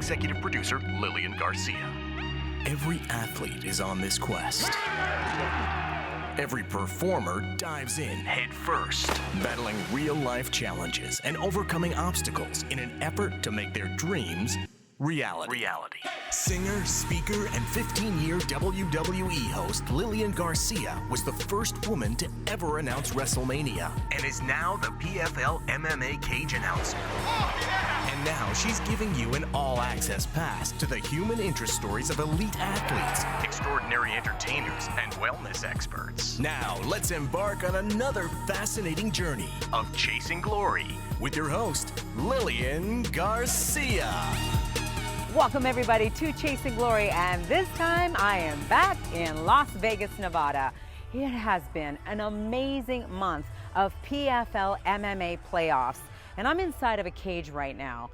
executive producer Lillian Garcia. Every athlete is on this quest. Every performer dives in head first, battling real-life challenges and overcoming obstacles in an effort to make their dreams reality. Singer, speaker, and 15-year WWE host Lillian Garcia was the first woman to ever announce WrestleMania and is now the PFL MMA cage announcer. And now she's giving you an all-access pass to the human interest stories of elite athletes, extraordinary entertainers, and wellness experts. Now, let's embark on another fascinating journey of chasing glory with your host, Lillian Garcia. Welcome everybody to Chasing Glory, and this time I am back in Las Vegas, Nevada. It has been an amazing month of PFL MMA playoffs, and I'm inside of a cage right now.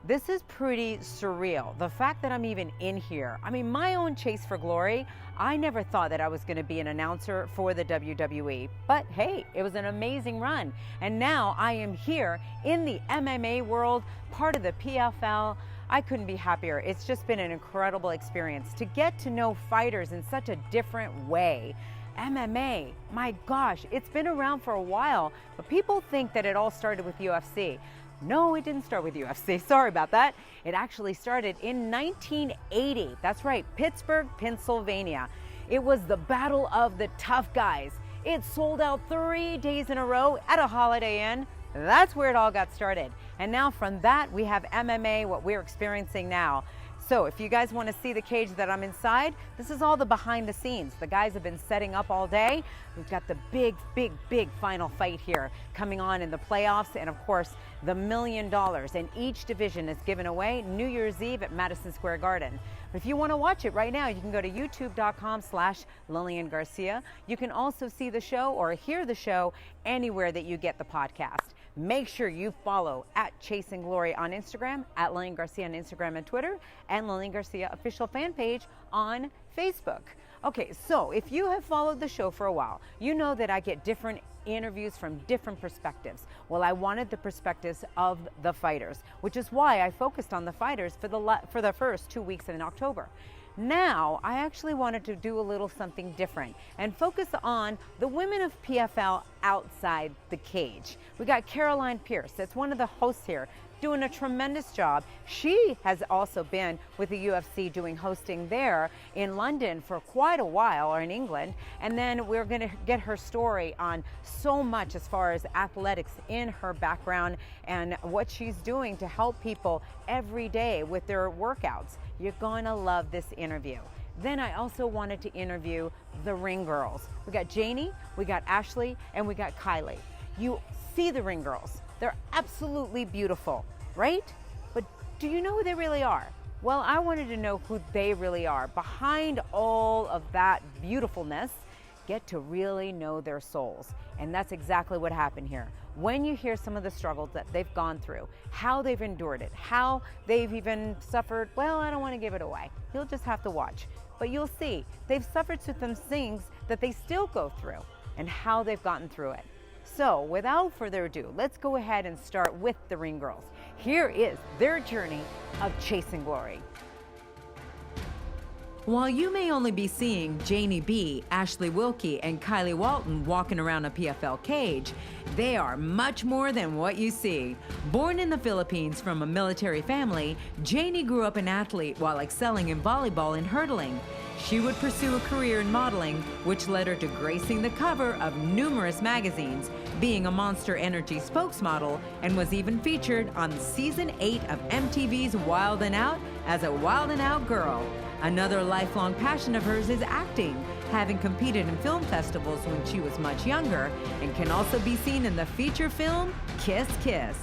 This is pretty surreal. The fact that I'm even in here, I mean, my own chase for glory, I never thought that I was going to be an announcer for the WWE. But hey, it was an amazing run. And now I am here in the MMA world, part of the PFL. I couldn't be happier. It's just been an incredible experience to get to know fighters in such a different way. MMA, my gosh, it's been around for a while, but people think that it all started with UFC. No, it didn't start with UFC. Sorry about that. It actually started in 1980. That's right, Pittsburgh, Pennsylvania. It was the Battle of the Tough Guys. It sold out 3 days in a row at a Holiday Inn. That's where it all got started. And now from that, we have MMA, what we're experiencing now. So if you guys want to see the cage that I'm inside, this is all the behind the scenes. The guys have been setting up all day. We've got the big final fight here coming on in the playoffs, and of course, the $1 million. And each division is given away New Year's Eve at Madison Square Garden. But if you want to watch it right now, you can go to youtube.com/Lillian Garcia. You can also see the show or hear the show anywhere that you get the podcast. Make sure you follow at Chasing Glory on Instagram, at Lillian Garcia on Instagram and Twitter, and Lillian Garcia official fan page on Facebook. Okay, so if you have followed the show for a while, you know that I get different interviews from different perspectives. Well, I wanted the perspectives of the fighters, which is why I focused on the fighters for the first 2 weeks in October. Now, I actually wanted to do a little something different and focus on the women of PFL outside the cage. We got Caroline Pierce, that's one of the hosts here, doing a tremendous job. She has also been with the UFC doing hosting there in London for quite a while, or in England. And then we're going to get her story on so much as far as athletics in her background and what she's doing to help people every day with their workouts. You're going to love this interview. Then I also wanted to interview the Ring Girls. We got Janie, we got Ashley, and we got Kylie. You see the Ring Girls. They're absolutely beautiful, right? But do you know who they really are? Well, I wanted to know who they really are. Behind all of that beautifulness, get to really know their souls. And that's exactly what happened here. When you hear some of the struggles that they've gone through, how they've endured it, how they've even suffered, well, I don't want to give it away. You'll just have to watch. But you'll see, they've suffered some things that they still go through and how they've gotten through it. So without further ado, let's go ahead and start with the Ring Girls. Here is their journey of chasing glory. While you may only be seeing Janie B, Ashley Wilkie, and Kylie Walton walking around a PFL cage, they are much more than what you see. Born in the Philippines from a military family, Janie grew up an athlete while excelling in volleyball and hurdling. She would pursue a career in modeling, which led her to gracing the cover of numerous magazines, being a Monster Energy spokesmodel, and was even featured on Season 8 of MTV's Wild 'N Out as a Wild 'N Out girl. Another lifelong passion of hers is acting, having competed in film festivals when she was much younger, and can also be seen in the feature film Kiss Kiss.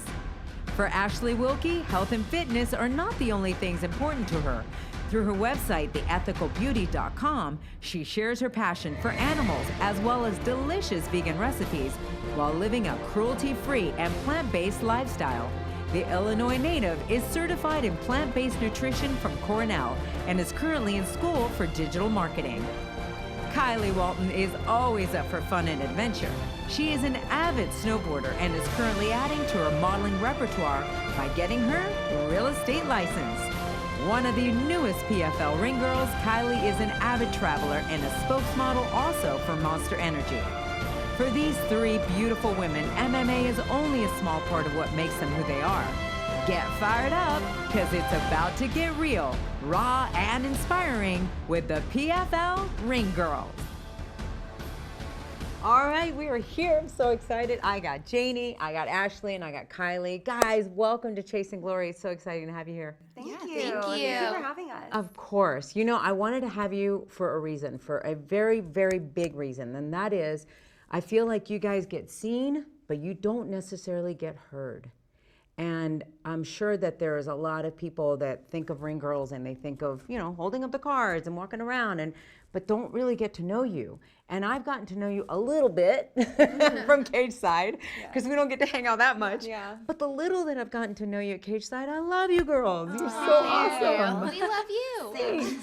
For Ashley Wilkie, health and fitness are not the only things important to her. Through her website, theethicalbeauty.com, she shares her passion for animals as well as delicious vegan recipes while living a cruelty-free and plant-based lifestyle. The Illinois native is certified in plant-based nutrition from Cornell and is currently in school for digital marketing. Kylie Walton is always up for fun and adventure. She is an avid snowboarder and is currently adding to her modeling repertoire by getting her real estate license. One of the newest PFL ring girls, Kylie is an avid traveler and a spokesmodel also for Monster Energy. For these three beautiful women, MMA is only a small part of what makes them who they are. Get fired up, because it's about to get real, raw, and inspiring with the PFL Ring Girls. All right, we are here. I'm so excited. I got Janie, I got Ashley, and I got Kylie. Guys, welcome to Chasing Glory. It's so exciting to have you here. Thank you. Thank you for having us. Of course. You know, I wanted to have you for a reason, for a very, very big reason, and that is I feel like you guys get seen, but you don't necessarily get heard. And I'm sure that there's a lot of people that think of ring girls and they think of, you know, holding up the cards and walking around, but don't really get to know you. And I've gotten to know you a little bit from Cage Side, because we don't get to hang out that much. Yeah. But the little that I've gotten to know you at Cage Side, I love you girls. You're so awesome. We love you.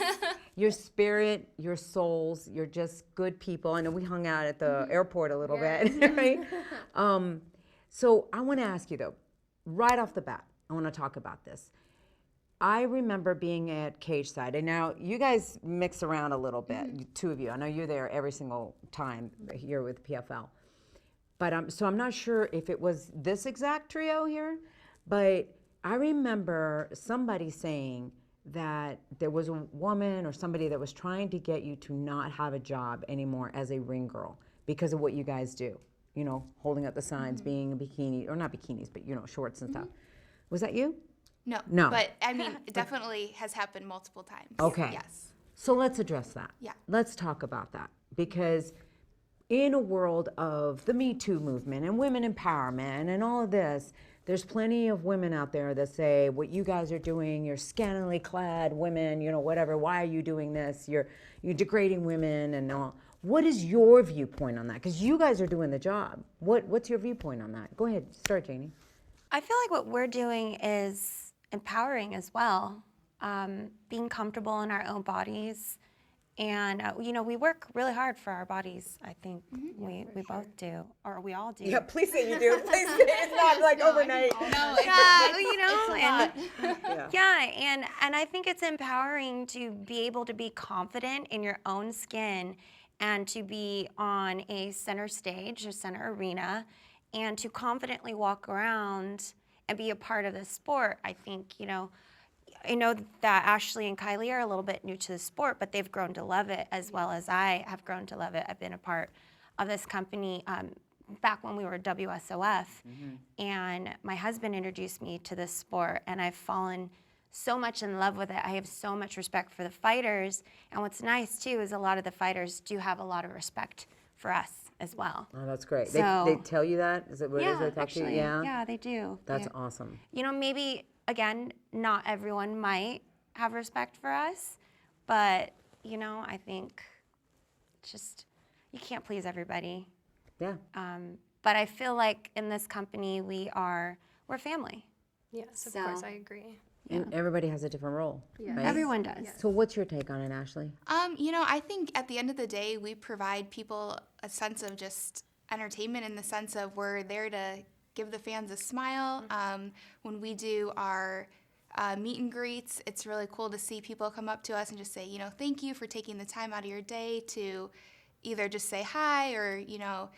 Your spirit, your souls, you're just good people. I know we hung out at the airport a little bit, right? So I want to ask you though, right off the bat, I want to talk about this. I remember being at Cage Side, and now you guys mix around a little bit, you two of you. I know you're there every single time here with PFL. But so I'm not sure if it was this exact trio here, but I remember somebody saying that there was a woman or somebody that was trying to get you to not have a job anymore as a ring girl because of what you guys do. You know, holding up the signs, being in bikini, or not bikinis, but you know, shorts and stuff. Was that you? No. No. But I mean, it definitely has happened multiple times. Okay. Yes. So let's address that. Yeah. Let's talk about that, because in a world of the Me Too movement and women empowerment and all of this, there's plenty of women out there that say, what you guys are doing, you're scantily clad women, you know, whatever, why are you doing this? You're degrading women and all. What is your viewpoint on that? Because you guys are doing the job. What's your viewpoint on that? Go ahead, start, Janie. I feel like what we're doing is empowering as well, being comfortable in our own bodies. And, you know, we work really hard for our bodies. I think we both do, or we all do. Yeah, please say you do. Please say it's not like overnight. No, Yeah, you know, Yeah. yeah, and I think it's empowering to be able to be confident in your own skin and to be on a center stage, a center arena, and to confidently walk around and be a part of the sport. I think, you know, I know that Ashley and Kylie are a little bit new to the sport, but they've grown to love it as well as I have grown to love it. I've been a part of this company back when we were WSOF, and my husband introduced me to this sport, and I've fallen so much in love with it. I have so much respect for the fighters, and what's nice too is a lot of the fighters do have a lot of respect for us as well. Oh, that's great. So- They tell you that? Is it what it is? Yeah, They talk to actually, you? Yeah? yeah, they do. That's They- awesome. You know, maybe, again, not everyone might have respect for us, but, you know, I think just, you can't please everybody. Yeah. But I feel like in this company, we're family. Yes, of So- course, I agree. And everybody has a different role. Right? Everyone does. So what's your take on it, Ashley? You know, I think at the end of the day, we provide people a sense of just entertainment in the sense of we're there to give the fans a smile. When we do our meet and greets, it's really cool to see people come up to us and just say, you know, thank you for taking the time out of your day to either just say hi or, you know,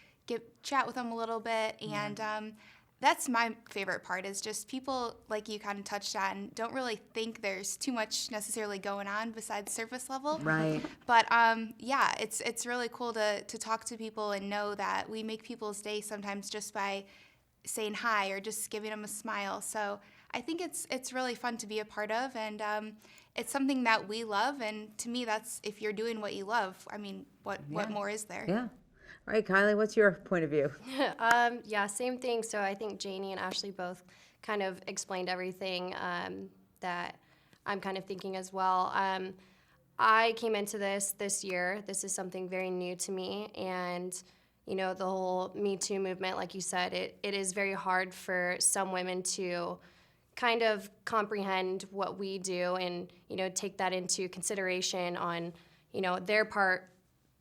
chat with them a little bit. And that's my favorite part is just people, like you kind of touched on, don't really think there's too much necessarily going on besides surface level. Right. But yeah, it's really cool to talk to people and know that we make people's day sometimes just by saying hi or just giving them a smile. So I think it's really fun to be a part of, and it's something that we love. And to me, that's if you're doing what you love. I mean, what more is there? Yeah. All right, Kylie, what's your point of view? Yeah, same thing. So I think Janie and Ashley both kind of explained everything that I'm kind of thinking as well. I came into this year. This is something very new to me, and you know, the whole Me Too movement, like you said, it is very hard for some women to kind of comprehend what we do and, you know, take that into consideration on, you know, their part.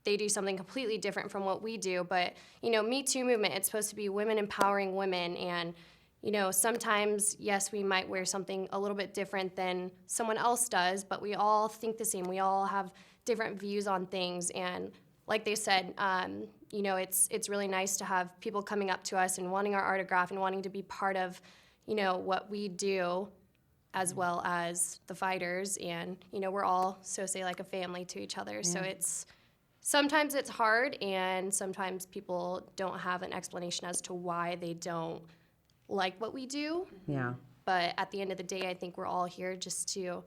They do something completely different from what we do. But, you know, Me Too movement, it's supposed to be women empowering women. And, you know, sometimes, yes, we might wear something a little bit different than someone else does, but we all think the same. We all have different views on things. And like they said, you know, it's really nice to have people coming up to us and wanting our autograph and wanting to be part of, you know, what we do, as well as the fighters. And, you know, we're all, so say, like a family to each other. So sometimes it's hard, and sometimes people don't have an explanation as to why they don't like what we do. Yeah. But at the end of the day, I think we're all here just to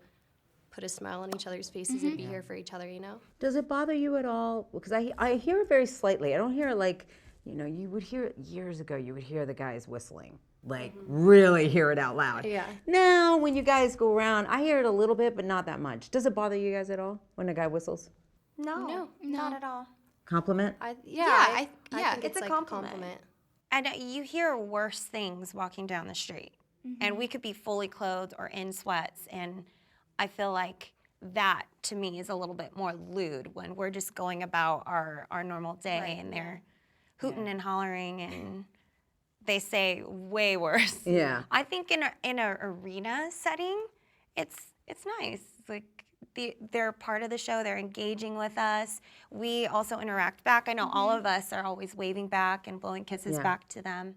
put a smile on each other's faces and be here for each other, you know? Does it bother you at all? Because I hear it very slightly. I don't hear it like, you know, you would hear it years ago, you would hear the guys whistling. Like, really hear it out loud. Yeah. Now, when you guys go around, I hear it a little bit, but not that much. Does it bother you guys at all when a guy whistles? No, not at all. Compliment? I Yeah, think it's a like compliment. And you hear worse things walking down the street. And we could be fully clothed or in sweats. And I feel like that, to me, is a little bit more lewd when we're just going about our normal day and they're hooting and hollering, and they say way worse. Yeah. I think in an arena setting, it's nice. It's like they're part of the show. They're engaging with us. We also interact back. I know all of us are always waving back and blowing kisses back to them.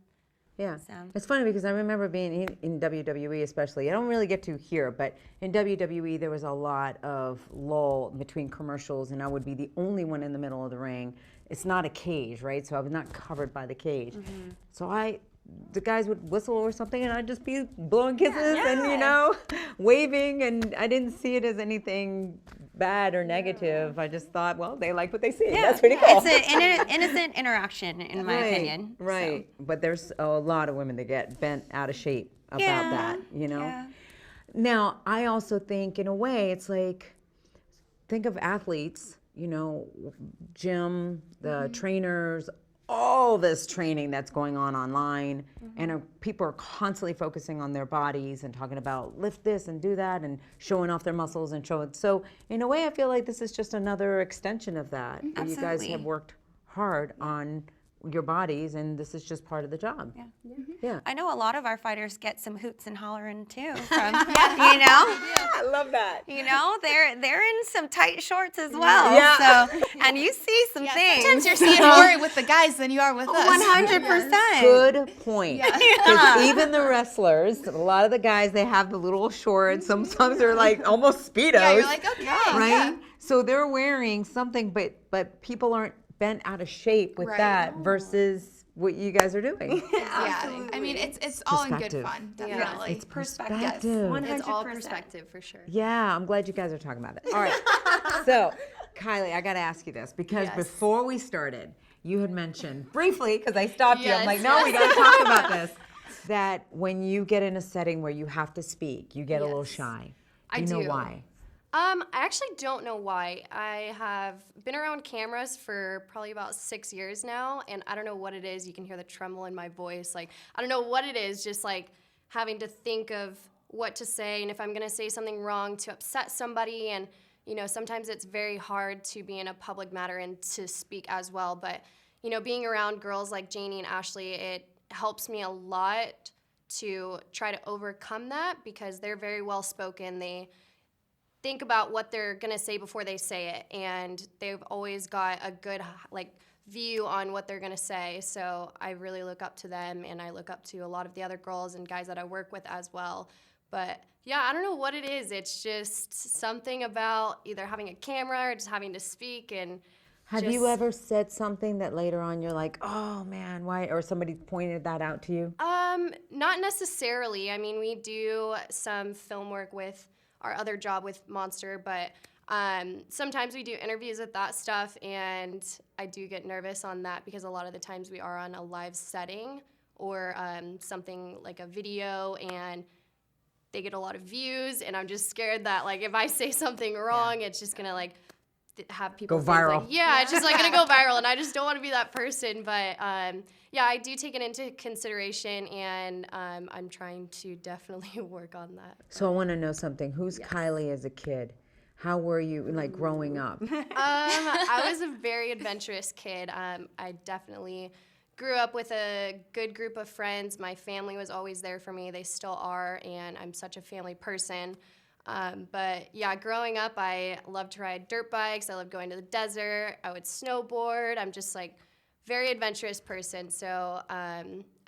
Yeah. So. It's funny because I remember being in WWE especially. I don't really get to here, but in WWE there was a lot of lull between commercials, and I would be the only one in the middle of the ring. It's not a cage, right? So I was not covered by the cage. So the guys would whistle or something, and I'd just be blowing kisses and, you know, waving, and I didn't see it as anything bad or negative. I just thought, well, they like what they see. That's pretty cool. It's an innocent interaction, in my opinion. Right. But there's a lot of women that get bent out of shape about that, you know? Yeah. Now, I also think, in a way, it's like, think of athletes, you know, gym, the trainers, all this training that's going on online, and people are constantly focusing on their bodies and talking about lift this and do that and showing off their muscles and showing. So in a way, I feel like this is just another extension of that. Where you guys have worked hard on your bodies, and this is just part of the job. Yeah. I know a lot of our fighters get some hoots and hollering too from, you know? I love that. You know, they're in some tight shorts as well. Yeah. So, and you see some things. Sometimes you're seeing more with the guys than you are with us. 100%. Good point. 'Cause even the wrestlers, a lot of the guys, they have the little shorts. Sometimes they're like almost Speedos. Yeah, you're like, okay. right? Yeah. So they're wearing something, but people aren't bent out of shape with that versus what you guys are doing. Yeah, I mean, it's all in good Perspective. fun, definitely. It's perspective. It's all perspective for sure. Yeah, I'm glad you guys are talking about it. All right. So, Kylie, I got to ask you this because before we started, you had mentioned briefly, because I stopped you. I'm like, no, we got to talk about this. That when you get in a setting where you have to speak, you get a little shy. I you know do. why? I actually don't know why. I have been around cameras for probably about 6 years now, and I don't know what it is. You can hear the tremble in my voice. Like, I don't know what it is, just like having to think of what to say, and if I'm gonna say something wrong to upset somebody, and you know, sometimes it's very hard to be in a public matter and to speak as well. But you know, being around girls like Janie and Ashley, it helps me a lot to try to overcome that because they're very well spoken. They think about what they're gonna say before they say it, and they've always got a good view on what they're gonna say. So I really look up to them, and I look up to a lot of the other girls and guys that I work with as well. But yeah, I don't know what it is. It's just something about either having a camera or just having to speak. And Have you ever said something that later on you're like, oh man, why? Or somebody pointed that out to you? Not necessarily. I mean, we do some film work with our other job with Monster, but sometimes we do interviews with that stuff, and I do get nervous on that because a lot of the times we are on a live setting or something like a video, and they get a lot of views, and I'm just scared that like if I say something wrong, it's just gonna like have people Go think, viral. like, yeah, it's just like gonna go viral, and I just don't want to be that person. But yeah, I do take it into consideration, and I'm trying to definitely work on that. So I want to know something. Who's Kylie as a kid? How were you like growing up? I was a very adventurous kid. I definitely grew up with a good group of friends. My family was always there for me. They still are, and I'm such a family person. But yeah, growing up, I loved to ride dirt bikes. I loved going to the desert. I would snowboard. I'm just like very adventurous person. So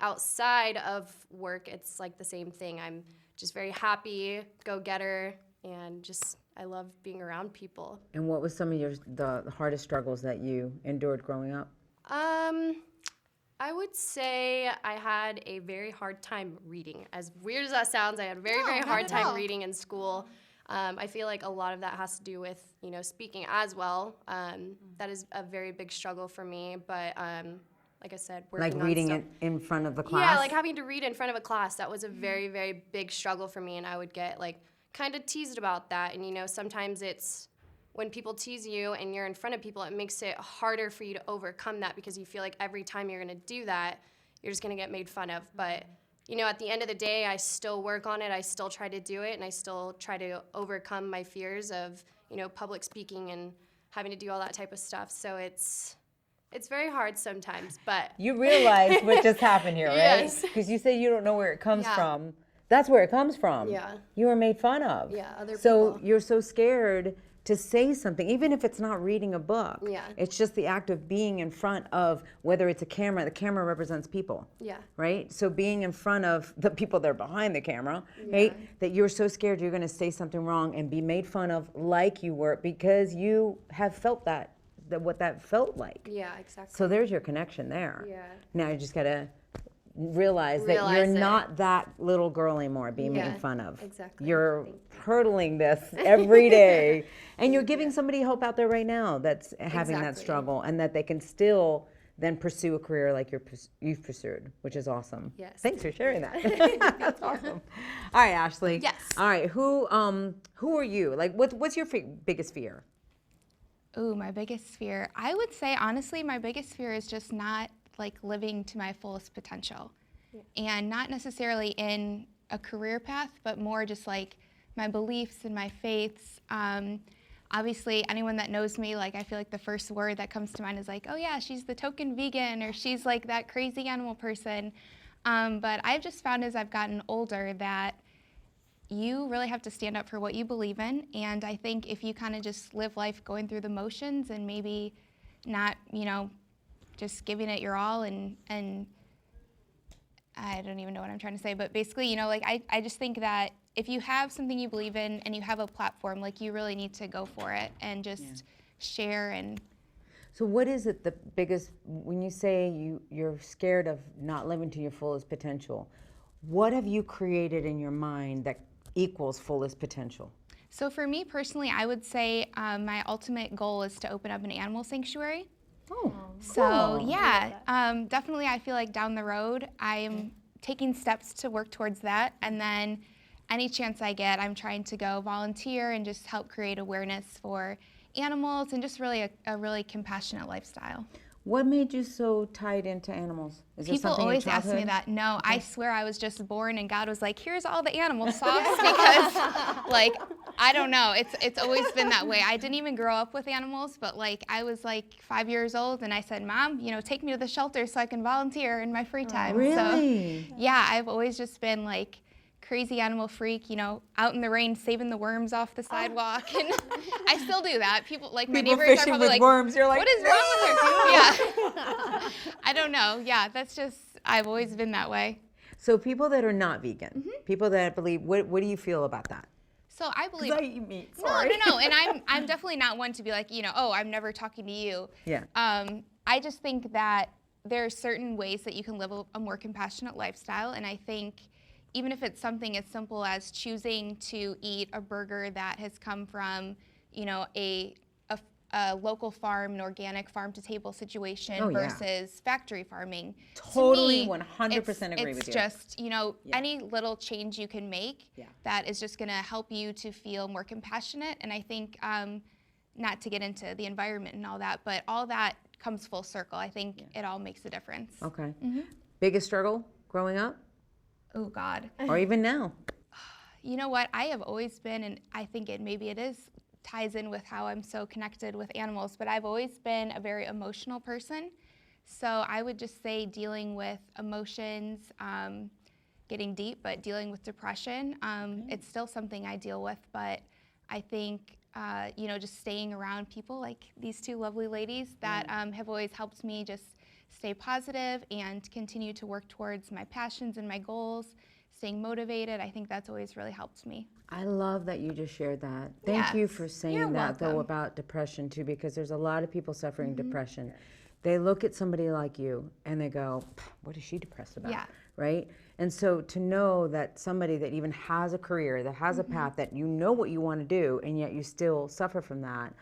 outside of work, it's like the same thing. I'm just very happy, go-getter, and just I love being around people. And what was some of the hardest struggles that you endured growing up? I would say I had a very hard time reading. As weird as that sounds, I had a very, very hard time reading in school. I feel like a lot of that has to do with, speaking as well. That is a very big struggle for me, but like I said, working Like on reading stuff. it in front of the class? Yeah, like having to read in front of a class, that was a very, very big struggle for me, and I would get like kind of teased about that. And sometimes it's when people tease you and you're in front of people, it makes it harder for you to overcome that because you feel like every time you're going to do that, you're just going to get made fun of. But, at the end of the day, I still work on it. I still try to do it, and I still try to overcome my fears of, public speaking and having to do all that type of stuff. So it's very hard sometimes, but... You realize what just happened here, right? Yes. Because you say you don't know where it comes Yeah. from. That's where it comes from. Yeah. You were made fun of. Yeah, other So people. you're so scared to say something, even if it's not reading a book. Yeah. It's just the act of being in front of, whether it's a camera, the camera represents people. Yeah. Right? So being in front of the people that are behind the camera, right? That you're so scared you're going to say something wrong and be made fun of like you were because you have felt that what that felt like. Yeah, exactly. So there's your connection there. Yeah. Now you just got to realize that you're Realize it. not that little girl anymore being Yeah, made fun of. exactly. You're Thank hurtling this every day. And you're giving somebody hope out there right now that's having that Exactly. struggle and that they can still then pursue a career like you've pursued, which is awesome. Yes, Thanks for sharing that. That's awesome. All right, Ashley. Yes. All right, who are you? Like, what's your biggest fear? Ooh, my biggest fear. I would say, honestly, my biggest fear is just not like living to my fullest potential. And not necessarily in a career path, but more just like my beliefs and my faiths. Obviously, anyone that knows me, like I feel like the first word that comes to mind is like, oh yeah, she's the token vegan, or she's like that crazy animal person. But I've just found as I've gotten older that you really have to stand up for what you believe in. And I think if you kind of just live life going through the motions and maybe not, just giving it your all and I don't even know what I'm trying to say, but basically, I just think that if you have something you believe in and you have a platform, like you really need to go for it and just share. And So what is it the biggest, when you say you're scared of not living to your fullest potential, what have you created in your mind that equals fullest potential? so for me personally, I would say my ultimate goal is to open up an animal sanctuary. Oh, So yeah, definitely I feel like down the road I am taking steps to work towards that, and then any chance I get I'm trying to go volunteer and just help create awareness for animals and just really a really compassionate lifestyle. What made you so tied into animals? Is there People something in always ask me childhood? that. No, I swear I was just born and God was like, here's all the animal sauce because like, I don't know. It's always been that way. I didn't even grow up with animals, but like I was like 5 years old and I said, Mom, take me to the shelter so I can volunteer in my free time. Really? So yeah, I've always just been like crazy animal freak, out in the rain saving the worms off the sidewalk. And I still do that. People like my People neighbors are fishing probably with like, worms. You're like, what is wrong with her? Yeah. I don't know. Yeah, that's just, I've always been that way. So people that are not vegan, Mm-hmm. people that believe, what do you feel about that? So I believe. I eat meat, No, sorry. no. And I'm definitely not one to be like, oh, I'm never talking to you. Yeah. I just think that there are certain ways that you can live a more compassionate lifestyle. And I think even if it's something as simple as choosing to eat a burger that has come from, a local farm, an organic farm to table situation Oh, yeah. versus factory farming. Totally, To me, 100% agree with you. It's just, any little change you can make Yeah. that is just going to help you to feel more compassionate. And I think, not to get into the environment and all that, but all that comes full circle. I think it all makes a difference. Okay. Mm-hmm. Biggest struggle growing up Oh, God. or even now? You know what? I have always been, and I think maybe it ties in with how I'm so connected with animals, but I've always been a very emotional person. So I would just say dealing with emotions, getting deep, but dealing with depression. It's still something I deal with, but I think, just staying around people like these two lovely ladies that have always helped me just stay positive and continue to work towards my passions and my goals, staying motivated. I think that's always really helped me. I love that you just shared that. Thank you for saying You're that, though, welcome. about depression, too, because there's a lot of people suffering depression. They look at somebody like you and they go, what is she depressed about? Yeah. Right? And so to know that somebody that even has a career, that has a path, that you know what you want to do, and yet you still suffer from that,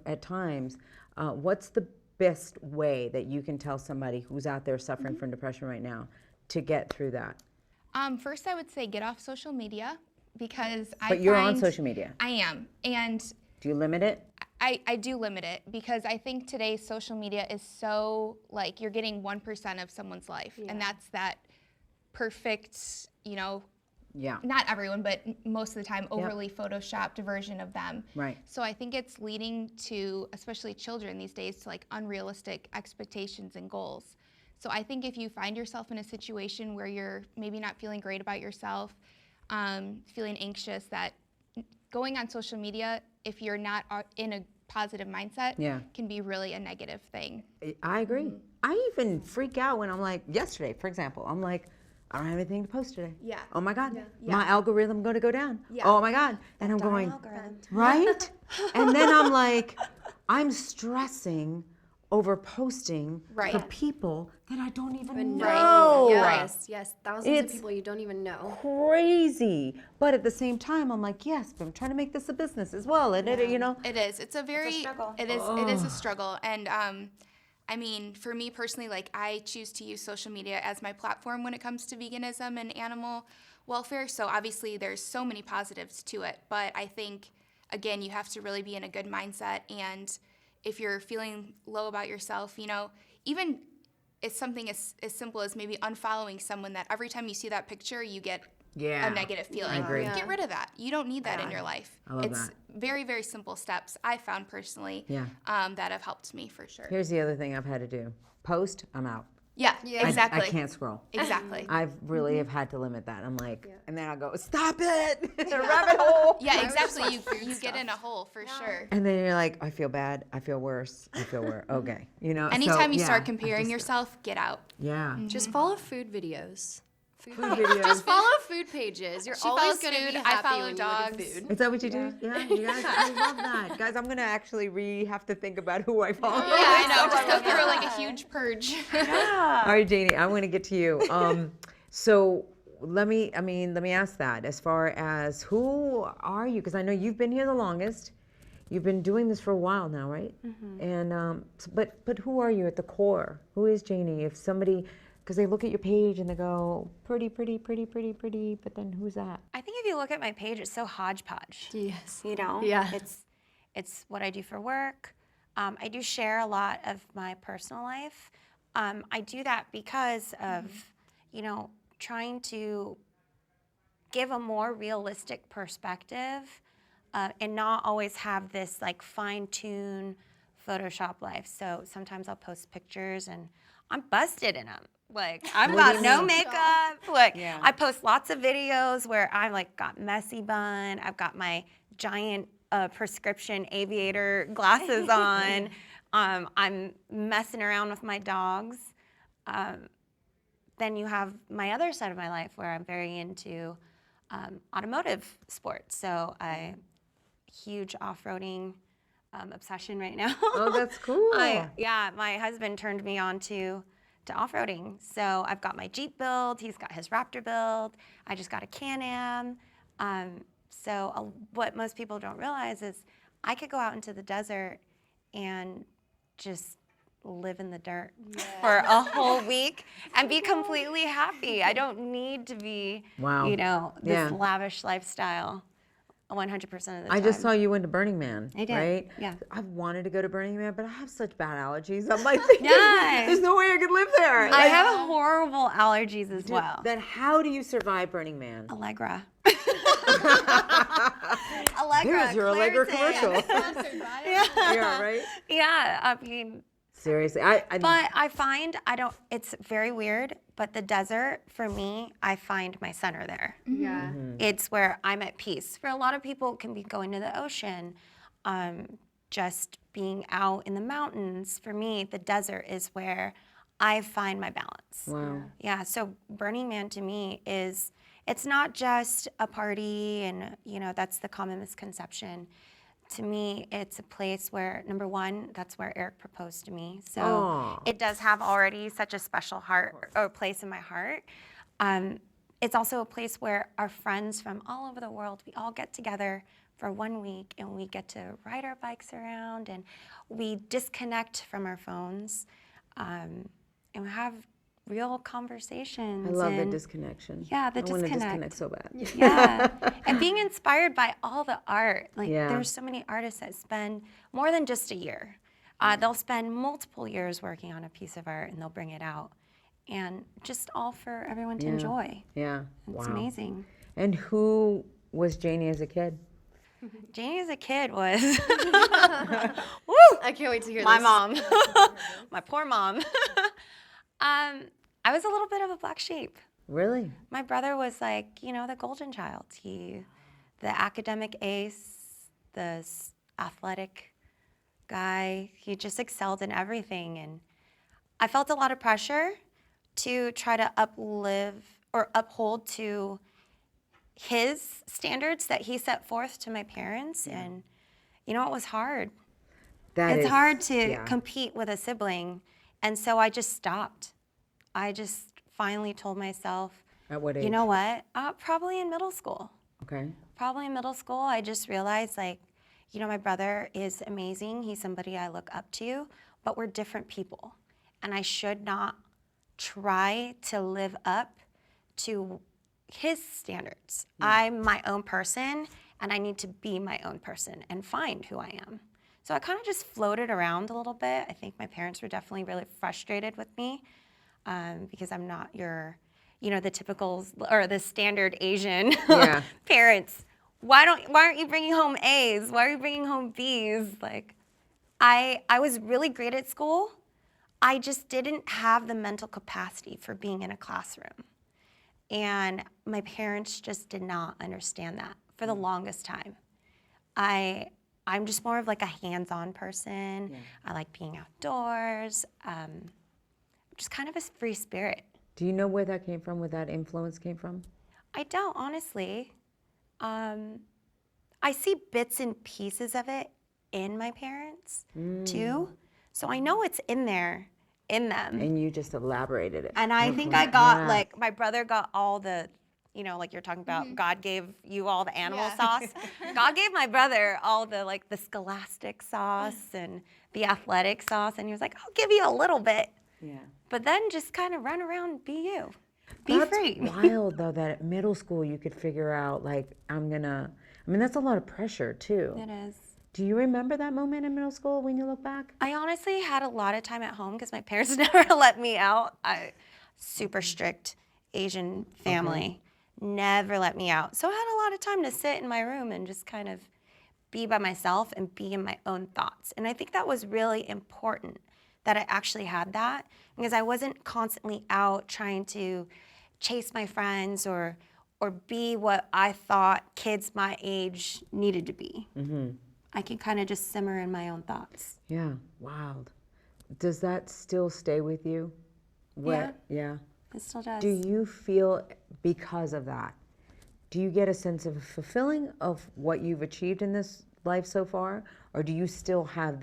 at times, what's the best way that you can tell somebody who's out there suffering from depression right now to get through that? First, I would say get off social media because But you're on social media. I am. And Do you limit it? I do limit it because I think today social media is so, like, you're getting 1% of someone's life. And that's that perfect, Yeah. not everyone, but most of the time, overly photoshopped version of them. Right. So I think it's leading to, especially children these days, to like unrealistic expectations and goals. So I think if you find yourself in a situation where you're maybe not feeling great about yourself, feeling anxious, that going on social media, if you're not in a positive mindset, can be really a negative thing. I agree. I even freak out when I'm like, yesterday, for example, I'm like, I don't have anything to post today. Yeah. Oh my God, my algorithm going to go down. Yeah. Oh my God. And I'm going, algorithm. right? And then I'm like, I'm stressing over posting Right. for people that I don't even Right. know. Yes, thousands It's of people you don't even know. Crazy. But at the same time, I'm like, yes, but I'm trying to make this a business as well. And It is. It's a very. struggle. It is a struggle, and I mean, for me personally, like I choose to use social media as my platform when it comes to veganism and animal welfare. So obviously, there's so many positives to it, but I think again, you have to really be in a good mindset. And if you're feeling low about yourself, even it's something as simple as maybe unfollowing someone that every time you see that picture, you get a negative feeling. I agree. Get rid of that. You don't need that in your life. I love It's that. very, very simple steps I found personally that have helped me for sure. Here's the other thing I've had to do. Post, I'm out. Yeah, exactly. I can't scroll. Exactly. I've really have had to limit that. I'm like, and then I go, stop it, rabbit hole. Yeah, exactly. You get in a hole for sure. And then you're like, I feel bad. I feel worse. I feel worse. Okay, Anytime you so, start I comparing just- yourself, get out. Yeah. Just follow food videos. Food videos. Just follow food pages. You're She always follows going to food. be I happy follow when you look at dogs. food. Is that what you do? Yeah, you guys. I love that, guys. I'm gonna actually have to think about who I follow. Yeah, I know. Just go through like a huge purge. All right, Janie, I want to get to you. So let me ask that. As far as who are you? Because I know you've been here the longest. You've been doing this for a while now, right? And but who are you at the core? Who is Janie? If somebody, because they look at your page and they go, pretty, but then who's that? I think if you look at my page, it's so hodgepodge. Yes. Yeah. It's what I do for work. I do share a lot of my personal life. I do that because of, trying to give a more realistic perspective and not always have this like fine-tune Photoshop life. So sometimes I'll post pictures and I'm busted in them. Like I've got no makeup. Like I post lots of videos where I like got messy bun. I've got my giant prescription aviator glasses on. I'm messing around with my dogs. Then you have my other side of my life where I'm very into automotive sports. So I huge off-roading obsession right now. Oh, that's cool. My husband turned me on to off-roading. So I've got my Jeep build. He's got his Raptor build. I just got a Can-Am. What most people don't realize is I could go out into the desert and just live in the dirt for a whole week and be completely happy. I don't need to be, this lavish lifestyle 100% of the time. I just saw you went to Burning Man, I did, right? yeah. I've wanted to go to Burning Man, but I have such bad allergies. I'm like, Yes. there's no way I could live there. I have horrible allergies as well. Then how do you survive Burning Man? Allegra. There's your Allegra commercial. Yeah. Yeah, right? Yeah, I mean, Seriously, But I find it's very weird, but the desert, for me, I find my center there. Yeah. It's where I'm at peace. For a lot of people, it can be going to the ocean, just being out in the mountains. For me, the desert is where I find my balance. Wow. Yeah, so Burning Man to me it's not just a party and, that's the common misconception. To me, it's a place where, number one, that's where Eric proposed to me. So Aw. it does have already such a special heart or place in my heart. It's also a place where our friends from all over the world, we all get together for 1 week and we get to ride our bikes around and we disconnect from our phones and we have real conversations. I love the and- disconnection. Yeah, the I want to disconnect. disconnect so bad. Yeah, and being inspired by all the art. Like Yeah. there's so many artists that spend more than just a year. They'll spend multiple years working on a piece of art and they'll bring it out. And just all for everyone to enjoy. Yeah. It's Wow. amazing. And who was Janie as a kid? Janie as a kid was I can't wait to hear my this. mom, my poor mom. I was a little bit of a black sheep. Really? My brother was like, the golden child. The academic ace, the athletic guy. He just excelled in everything. And I felt a lot of pressure to try to uphold to his standards that he set forth to my parents. And, it was hard. It's hard to compete with a sibling. And so I just stopped. I just finally told myself, At what age? you know what? Probably in middle school. Okay. Probably in middle school, I just realized, my brother is amazing. He's somebody I look up to, but we're different people. And I should not try to live up to his standards. I'm my own person, and I need to be my own person and find who I am. So I kind of just floated around a little bit. I think my parents were definitely really frustrated with me because I'm not your, the typical or the standard Asian Yeah. parents. Why aren't you bringing home A's? Why are you bringing home B's? I was really great at school. I just didn't have the mental capacity for being in a classroom. And my parents just did not understand that for the longest time. I'm just more of a hands-on person. Yeah. I like being outdoors. Just kind of a free spirit. Do you know where that came from, where that influence came from? I don't, honestly. I see bits and pieces of it in my parents, too. So I know it's in there, in them. And you just elaborated it. And I think I got, Yeah. my brother got all the, like you're talking about, God gave you all the animal Yeah. sauce. God gave my brother all the, the scholastic sauce and the athletic sauce. And he was like, I'll give you a little bit. Yeah. But then just kind of run around, be you. Be That's free. wild, though, that at middle school you could figure out, that's a lot of pressure, too. It is. Do you remember that moment in middle school when you look back? I honestly had a lot of time at home because my parents never let me out. Super strict Asian family, never let me out. So I had a lot of time to sit in my room and just kind of be by myself and be in my own thoughts. And I think that was really important that I actually had that because I wasn't constantly out trying to chase my friends or be what I thought kids my age needed to be. I can kind of just simmer in my own thoughts. Yeah, wild. Does that still stay with you? Yeah. It still does. Do you feel, because of that, do you get a sense of fulfilling of what you've achieved in this life so far? Or do you still have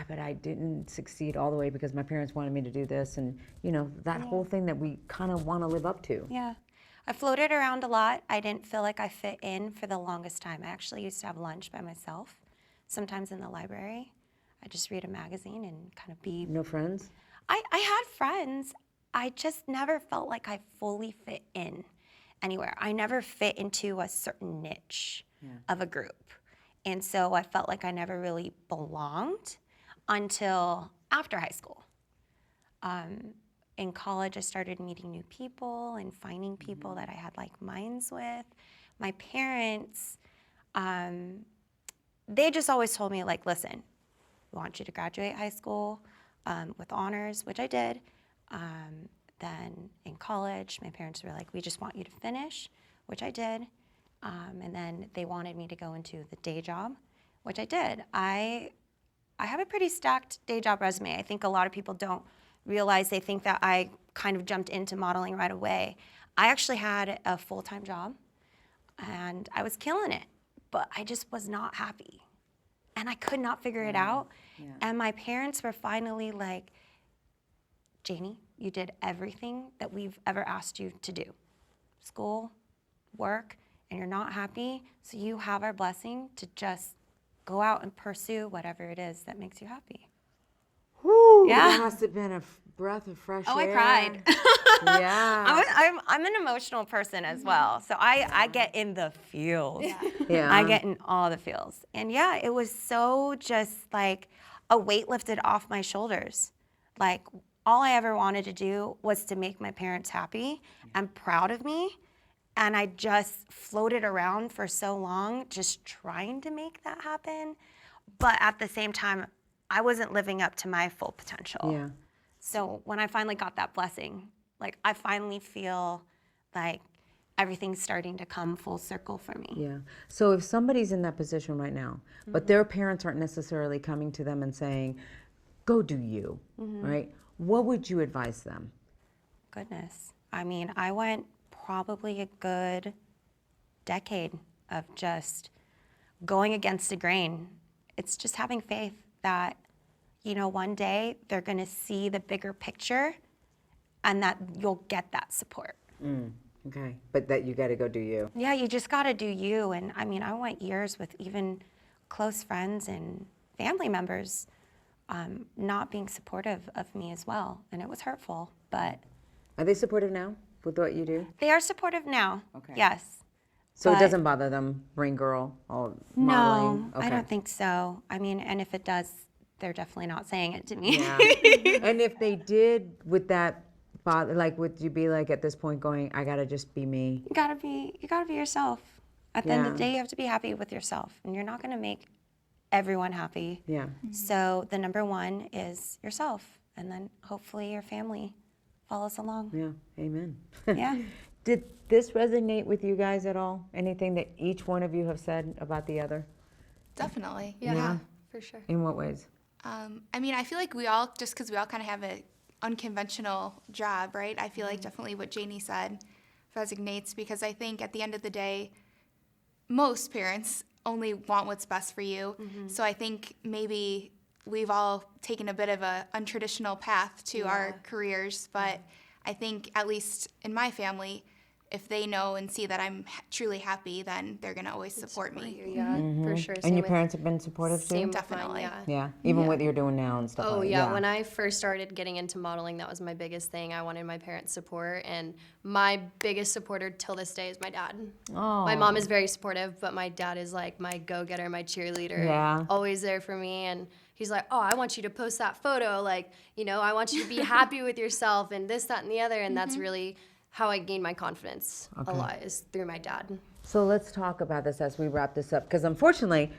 but I didn't succeed all the way because my parents wanted me to do this, and that whole thing that we kind of want to live up to? Yeah. I floated around a lot. I didn't feel like I fit in for the longest time. I actually used to have lunch by myself, sometimes in the library. I just read a magazine and kind of be. No friends? I had friends. I just never felt like I fully fit in anywhere. I never fit into a certain niche of a group. And so I felt like I never really belonged until after high school. In college, I started meeting new people and finding people that I had like minds with. My parents, they just always told me, listen, we want you to graduate high school, with honors, which I did. Then in college, my parents were like, we just want you to finish, which I did. And then they wanted me to go into the day job, which I did. I have a pretty stacked day job resume. I think a lot of people don't realize. They think that I kind of jumped into modeling right away. I actually had a full-time job, and I was killing it, but I just was not happy. And I could not figure it out. Yeah. And my parents were finally like, Janie, you did everything that we've ever asked you to do. School, work, and you're not happy, so you have our blessing to just go out and pursue whatever it is that makes you happy. Whew, Yeah. That must have been a breath of fresh air. Oh, I cried. Yeah. I'm an emotional person as well, so I get in the feels. Yeah. I get in all the feels. And yeah, it was so just like a weight lifted off my shoulders. Like, all I ever wanted to do was to make my parents happy and proud of me. And I just floated around for so long just trying to make that happen. But at the same time, I wasn't living up to my full potential. Yeah. So when I finally got that blessing, like I finally feel like everything's starting to come full circle for me. Yeah. So if somebody's in that position right now, but their parents aren't necessarily coming to them and saying, go do you, right? What would you advise them? Goodness. I mean, I went probably a good decade of just going against the grain. It's just having faith that, you know, one day they're going to see the bigger picture and that you'll get that support. Okay. But that you got to go do you. Yeah, you just got to do you. And I mean, I went years with even close friends and family members not being supportive of me as well. And it was hurtful, but Are they supportive now with what you do? they are supportive now. Okay. Yes. So it But- doesn't bother them, ring girl, all No, modeling? I don't think so. I mean, and if it does, they're definitely not saying it to me. Yeah. And if they did, would that bother, like, would you be like at this point going, I got to just be me? You gotta be yourself. At the end of the Yeah. day, you have to be happy with yourself, and you're not gonna make everyone happy. Yeah. So the number one is yourself, and then hopefully your family follows along. Yeah. Amen. Yeah. Did this resonate with you guys at all? Anything that each one of you have said about the other? Definitely. Yeah, for sure. In what ways? I mean, I feel like we all, just because we all kind of have an unconventional job, right? I feel like definitely what Janie said resonates, because I think at the end of the day, most parents only want what's best for you. So I think maybe we've all taken a bit of a untraditional path to our careers, but I think at least in my family, if they know and see that I'm truly happy, then they're going to always support me. Yeah, for sure. And Same your with- parents have been supportive too? Same with mine, Definitely. yeah. Yeah. Even what you're doing now and stuff Oh like yeah. that. When I first started getting into modeling, that was my biggest thing. I wanted my parents' support, and my biggest supporter till this day is my dad. Oh. My mom is very supportive, but my dad is like my go-getter, my cheerleader. Yeah. Always there for me, and he's like, "Oh, I want you to post that photo. Like, you know, I want you to be happy with yourself, and this, that, and the other." And that's really how I gained my confidence a lot, is through my dad. So let's talk about this as we wrap this up, because unfortunately,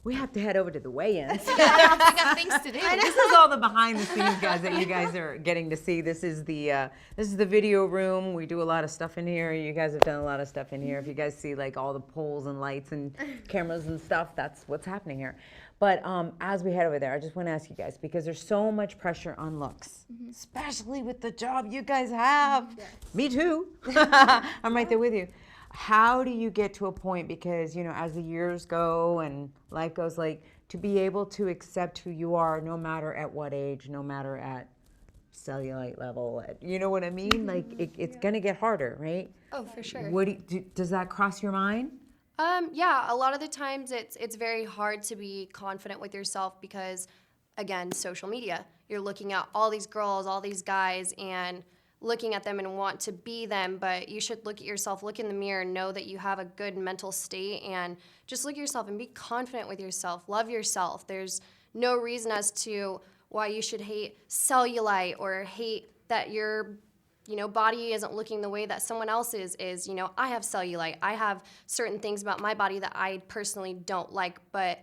we have to head over to the weigh-ins. I got things to do. This is all the behind the scenes guys that you guys are getting to see. This is the video room. We do a lot of stuff in here. You guys have done a lot of stuff in here. If you guys see like all the poles and lights and cameras and stuff, that's what's happening here. But as we head over there, I just want to ask you guys, because there's so much pressure on looks, especially with the job you guys have. Me too. I'm right there with you. How do you get to a point, because, you know, as the years go and life goes, like, to be able to accept who you are, no matter at what age, no matter at cellulite level, you know what I mean? Like, it's going to get harder, right? Oh, for sure. What does that cross your mind? Yeah, a lot of the times it's very hard to be confident with yourself because, again, social media. You're looking at all these girls, all these guys, and looking at them and want to be them, but you should look at yourself, look in the mirror, know that you have a good mental state, and just look at yourself and be confident with yourself. Love yourself. There's no reason as to why you should hate cellulite or hate that your body isn't looking the way that someone else is, I have cellulite. I have certain things about my body that I personally don't like, but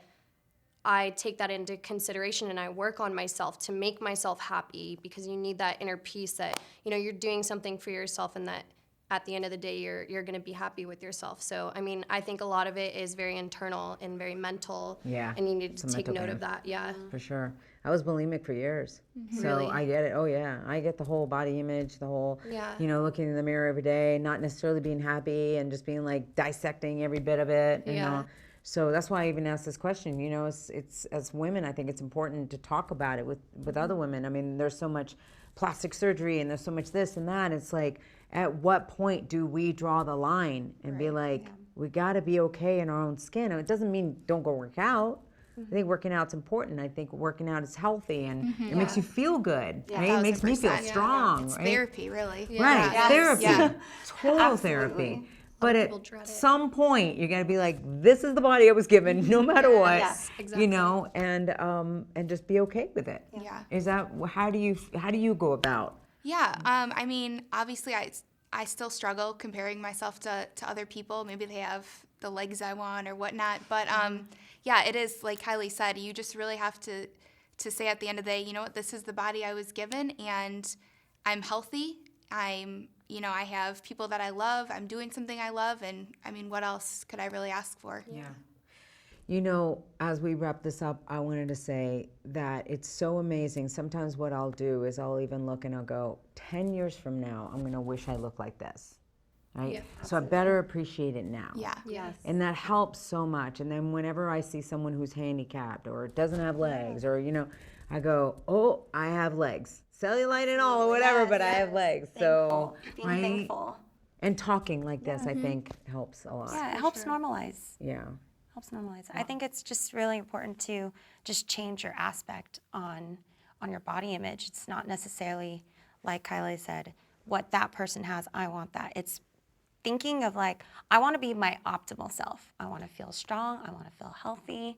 I take that into consideration and I work on myself to make myself happy, because you need that inner peace that, you know, you're doing something for yourself and that at the end of the day, you're going to be happy with yourself. So, I mean, I think a lot of it is very internal and very mental. Yeah, And you need it's a to take mental note of game. that. Yeah. For sure. I was bulimic for years. So Really? I get it. Oh yeah. I get the whole body image, the whole, Yeah. you know, looking in the mirror every day, not necessarily being happy and just being like dissecting every bit of it. You Yeah. know? So that's why I even asked this question. You know, it's as women, I think it's important to talk about it with other women. I mean, there's so much plastic surgery and there's so much this and that. It's like, at what point do we draw the line and be like, we got to be okay in our own skin? And it doesn't mean don't go work out. I think working out's important. I think working out is healthy and it makes you feel good. Right? It makes me feel 1000%. strong. It's right? therapy, really. Right, Yes. therapy, Yeah. total therapy. But at people dread it. some point, you got to be like, this is the body I was given, no matter what. Yes, You exactly. know, and just be okay with it. Yeah. Is that how do you go about? Yeah, I mean, obviously, I still struggle comparing myself to other people. Maybe they have the legs I want or whatnot. But yeah, it is like Kylie said. You just really have to say at the end of the day, you know what? This is the body I was given, and I'm healthy. I have people that I love. I'm doing something I love, and I mean, what else could I really ask for? Yeah. You know, as we wrap this up, I wanted to say that it's so amazing. Sometimes what I'll do is I'll even look and I'll go, 10 years from now, I'm going to wish I looked like this. Right? Yeah, so I better appreciate it now. Yeah. Yes. And that helps so much. And then whenever I see someone who's handicapped or doesn't have legs or, you know, I go, oh, I have legs. Cellulite and all or whatever, but I have legs. So, Being right? thankful. And talking like this, I think, helps a lot. Yeah, it helps normalize. Yeah. Helps normalize. I think it's just really important to just change your aspect on your body image. It's not necessarily, like Kylie said, what that person has, I want that. It's thinking of like, I want to be my optimal self. I want to feel strong. I want to feel healthy.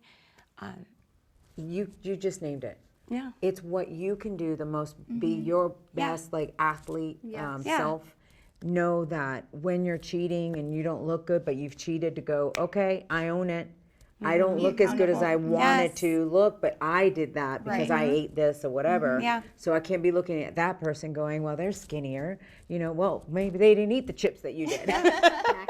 You just named it. Yeah. It's what you can do the most, be your best like athlete Yeah. self. Know that when you're cheating and you don't look good, but you've cheated, to go, okay, I own it. I don't look as good as I wanted Yes. to look, but I did that because I ate this or whatever. Yeah. So I can't be looking at that person going, well, they're skinnier. You know, well, maybe they didn't eat the chips that you did. Mac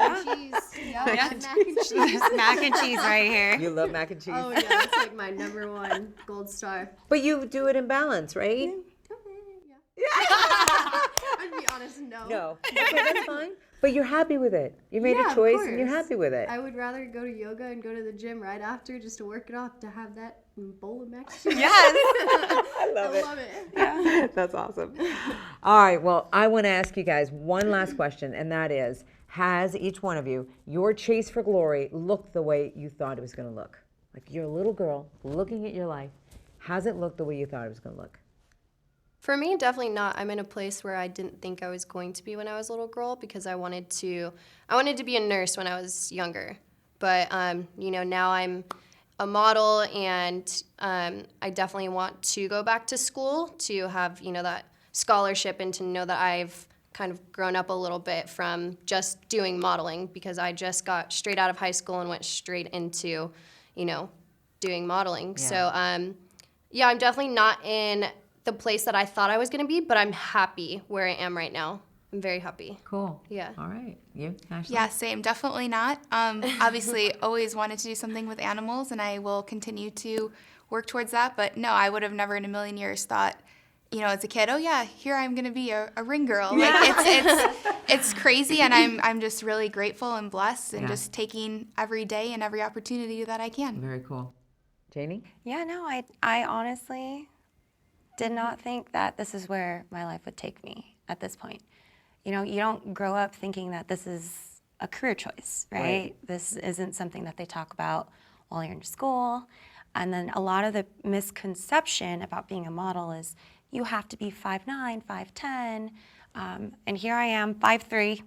and cheese. Mac and cheese. Mac and cheese right here. You love mac and cheese. Oh, yeah. It's like my #1 gold star. But you do it in balance, right? I'd be honest, no. No. Okay, that's fine. But you're happy with it. You made Yeah, a of choice and you're course. happy with it. I would rather go to yoga and go to the gym right after just to work it off, to have that bowl of mac and cheese. Yes. I love I it. love it. That's awesome. All right, well, I want to ask you guys one last question, and that is, has each one of you, your chase for glory looked the way you thought it was going to look? Like you're a little girl looking at your life, has it looked the way you thought it was going to look? For me, definitely not. I'm in a place where I didn't think I was going to be when I was a little girl, because I wanted to be a nurse when I was younger. But now I'm a model, and I definitely want to go back to school to have that scholarship and to know that I've kind of grown up a little bit from just doing modeling, because I just got straight out of high school and went straight into doing modeling. Yeah. So I'm definitely not in the place that I thought I was going to be, but I'm happy where I am right now. I'm very happy. Cool. Yeah. All right. You, Ashley? Yeah, same. Definitely not. Obviously, always wanted to do something with animals, and I will continue to work towards that. But no, I would have never in a million years thought, as a kid, oh yeah, here I'm going to be a ring girl. Like it's crazy, and I'm just really grateful and blessed, and Yeah. just taking every day and every opportunity that I can. Very cool. Janie? Yeah, no, I honestly did not think that this is where my life would take me at this point. You don't grow up thinking that this is a career choice, right? This isn't something that they talk about while you're in school. And then a lot of the misconception about being a model is you have to be 5'9", 5'10", and here I am, 5'3",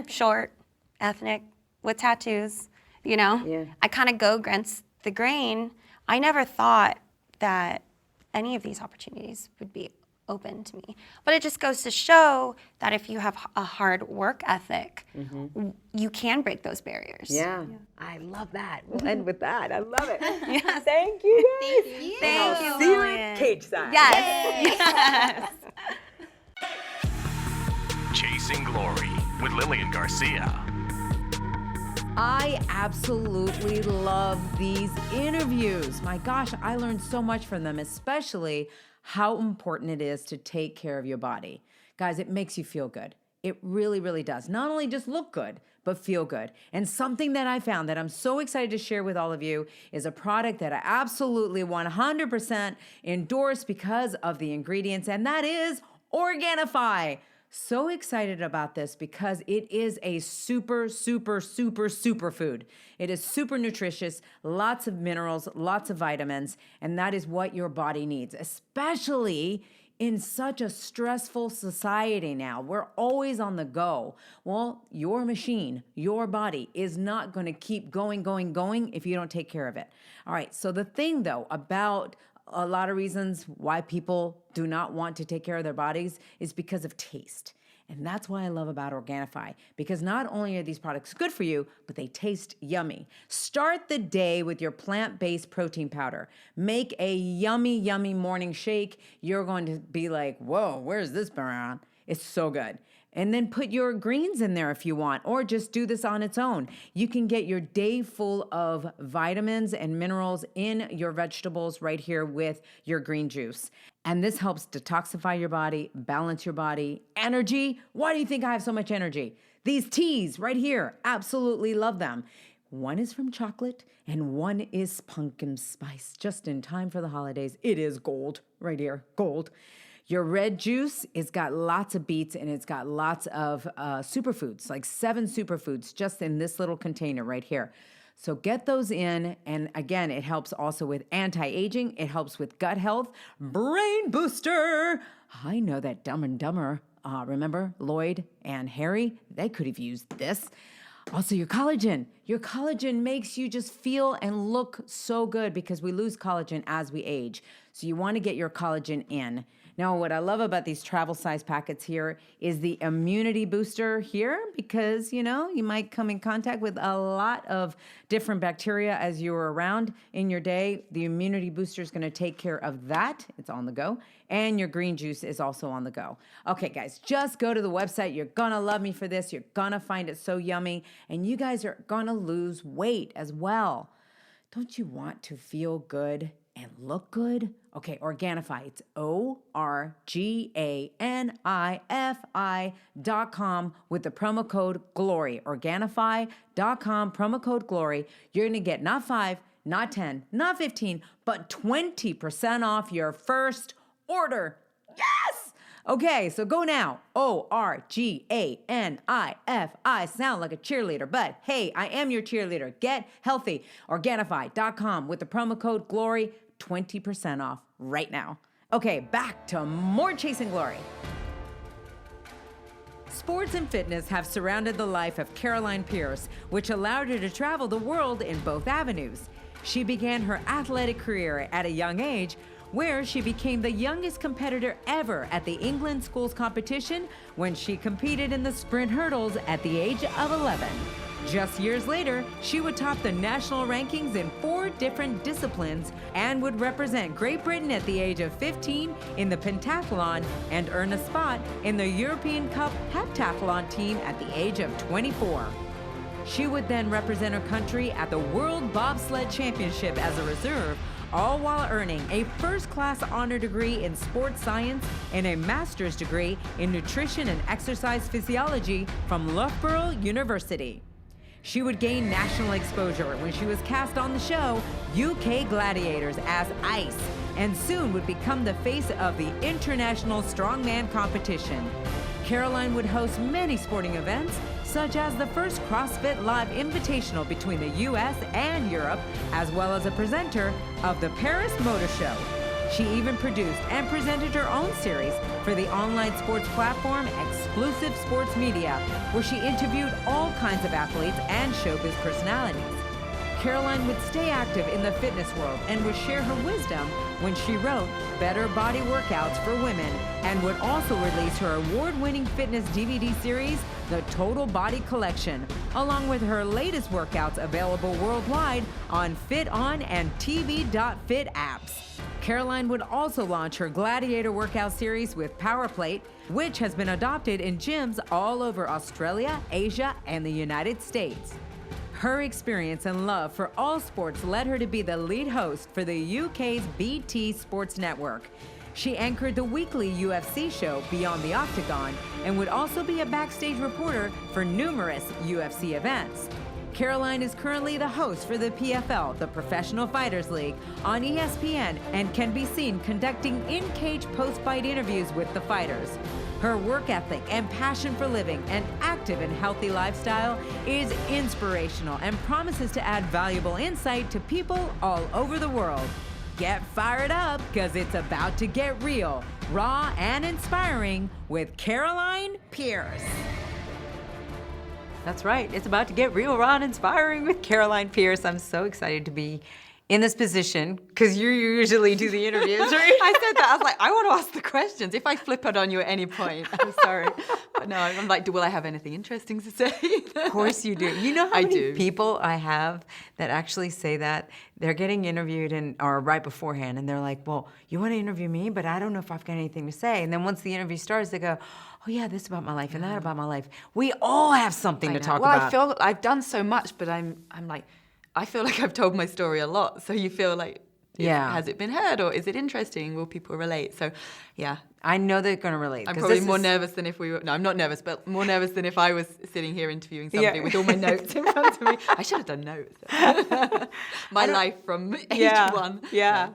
short, ethnic, with tattoos, Yeah. I kind of go against the grain. I never thought that any of these opportunities would be open to me. But it just goes to show that if you have a hard work ethic, you can break those barriers. Yeah. I love that. We'll end with that. I love it. Yes. Thank you guys. Thank you, See you Lillian. at cage side. Yes. Chasing Glory with Lillian Garcia. I absolutely love these interviews. My gosh, I learned so much from them, especially how important it is to take care of your body. Guys, it makes you feel good. It really, really does. Not only just look good, but feel good. And something that I found that I'm so excited to share with all of you is a product that I absolutely 100% endorse because of the ingredients, and that is Organifi. So excited about this because it is a super food. It is super nutritious, lots of minerals, lots of vitamins, and that is what your body needs, especially in such a stressful society now. We're always on the go. Well, your machine, your body is not going to keep going if you don't take care of it. All right, so the thing though about a lot of reasons why people do not want to take care of their bodies is because of taste. And that's why I love about Organifi, because not only are these products good for you, but they taste yummy. Start the day with your plant-based protein powder. Make a yummy morning shake. You're going to be like, whoa, where's this been? It's so good. And then put your greens in there if you want, or just do this on its own. You can get your day full of vitamins and minerals in your vegetables right here with your green juice. And this helps detoxify your body, balance your body. Energy, why do you think I have so much energy? These teas right here, absolutely love them. One is from chocolate and one is pumpkin spice, just in time for the holidays. It is gold right here, gold. Your red juice, it's got lots of beets and it's got lots of superfoods, like 7 superfoods just in this little container right here. So get those in. And again, it helps also with anti-aging. It helps with gut health. Brain booster. I know that Dumb and Dumber, remember Lloyd and Harry? They could have used this. Also, your collagen. Your collagen makes you just feel and look so good because we lose collagen as we age. So you want to get your collagen in. Now, what I love about these travel size packets here is the immunity booster here because, you know, you might come in contact with a lot of different bacteria as you're around in your day. The immunity booster is going to take care of that. It's on the go. And your green juice is also on the go. Okay, guys, just go to the website. You're going to love me for this. You're going to find it so yummy. And you guys are going to lose weight as well. Don't you want to feel good and look good? Okay, Organifi. It's Organifi.com with the promo code GLORY. Organifi.com, promo code GLORY. You're going to get not 5, not 10, not 15, but 20% off your first order. Yes! Okay, so go now. Organifi. Sound like a cheerleader, but hey, I am your cheerleader. Get healthy. Organifi.com with the promo code GLORY. 20% off right now. Okay, back to more Chasing Glory. Sports and fitness have surrounded the life of Caroline Pierce, which allowed her to travel the world in both avenues. She began her athletic career at a young age, where she became the youngest competitor ever at the England Schools competition when she competed in the sprint hurdles at the age of 11. Just years later, she would top the national rankings in 4 different disciplines and would represent Great Britain at the age of 15 in the pentathlon and earn a spot in the European Cup heptathlon team at the age of 24. She would then represent her country at the World Bobsled Championship as a reserve, all while earning a first-class honor degree in sports science and a master's degree in nutrition and exercise physiology from Loughborough University. She would gain national exposure when she was cast on the show UK Gladiators as Ice, and soon would become the face of the International Strongman competition. Caroline would host many sporting events, such as the first CrossFit Live Invitational between the US and Europe, as well as a presenter of the Paris Motor Show. She even produced and presented her own series for the online sports platform Exclusive Sports Media, where she interviewed all kinds of athletes and showbiz personalities. Caroline would stay active in the fitness world and would share her wisdom when she wrote Better Body Workouts for Women, and would also release her award-winning fitness DVD series, The Total Body Collection, along with her latest workouts available worldwide on FitOn and TV.Fit apps. Caroline would also launch her Gladiator workout series with PowerPlate, which has been adopted in gyms all over Australia, Asia, and the United States. Her experience and love for all sports led her to be the lead host for the UK's BT Sports Network. She anchored the weekly UFC show Beyond the Octagon and would also be a backstage reporter for numerous UFC events. Caroline is currently the host for the PFL, the Professional Fighters League, on ESPN, and can be seen conducting in-cage post-fight interviews with the fighters. Her work ethic and passion for living an active and healthy lifestyle is inspirational and promises to add valuable insight to people all over the world. Get fired up, because it's about to get real, raw, and inspiring with Caroline Pierce. That's right. It's about to get real, raw, and inspiring with Caroline Pierce. I'm so excited to be in this position, because you usually do the interviews, right? I said that. I was like, I want to ask the questions. If I flip out on you at any point, I'm sorry. But no, I'm like, will I have anything interesting to say? Of course you do. You know how I many do. people I have that actually say that they're getting interviewed or right beforehand, and they're like, well, you want to interview me, but I don't know if I've got anything to say. And then once the interview starts, they go, oh yeah, this about my life and that about my life. We all have something to talk well, about. I feel I've done so much, but I'm like, I feel like I've told my story a lot. So you feel like, has it been heard, or is it interesting? Will people relate? So, yeah. I know they're going to relate. I'm probably more nervous than if we were. No, I'm not nervous, but more nervous than if I was sitting here interviewing somebody with all my notes in front of me. I should have done notes. My life from age one. Yeah.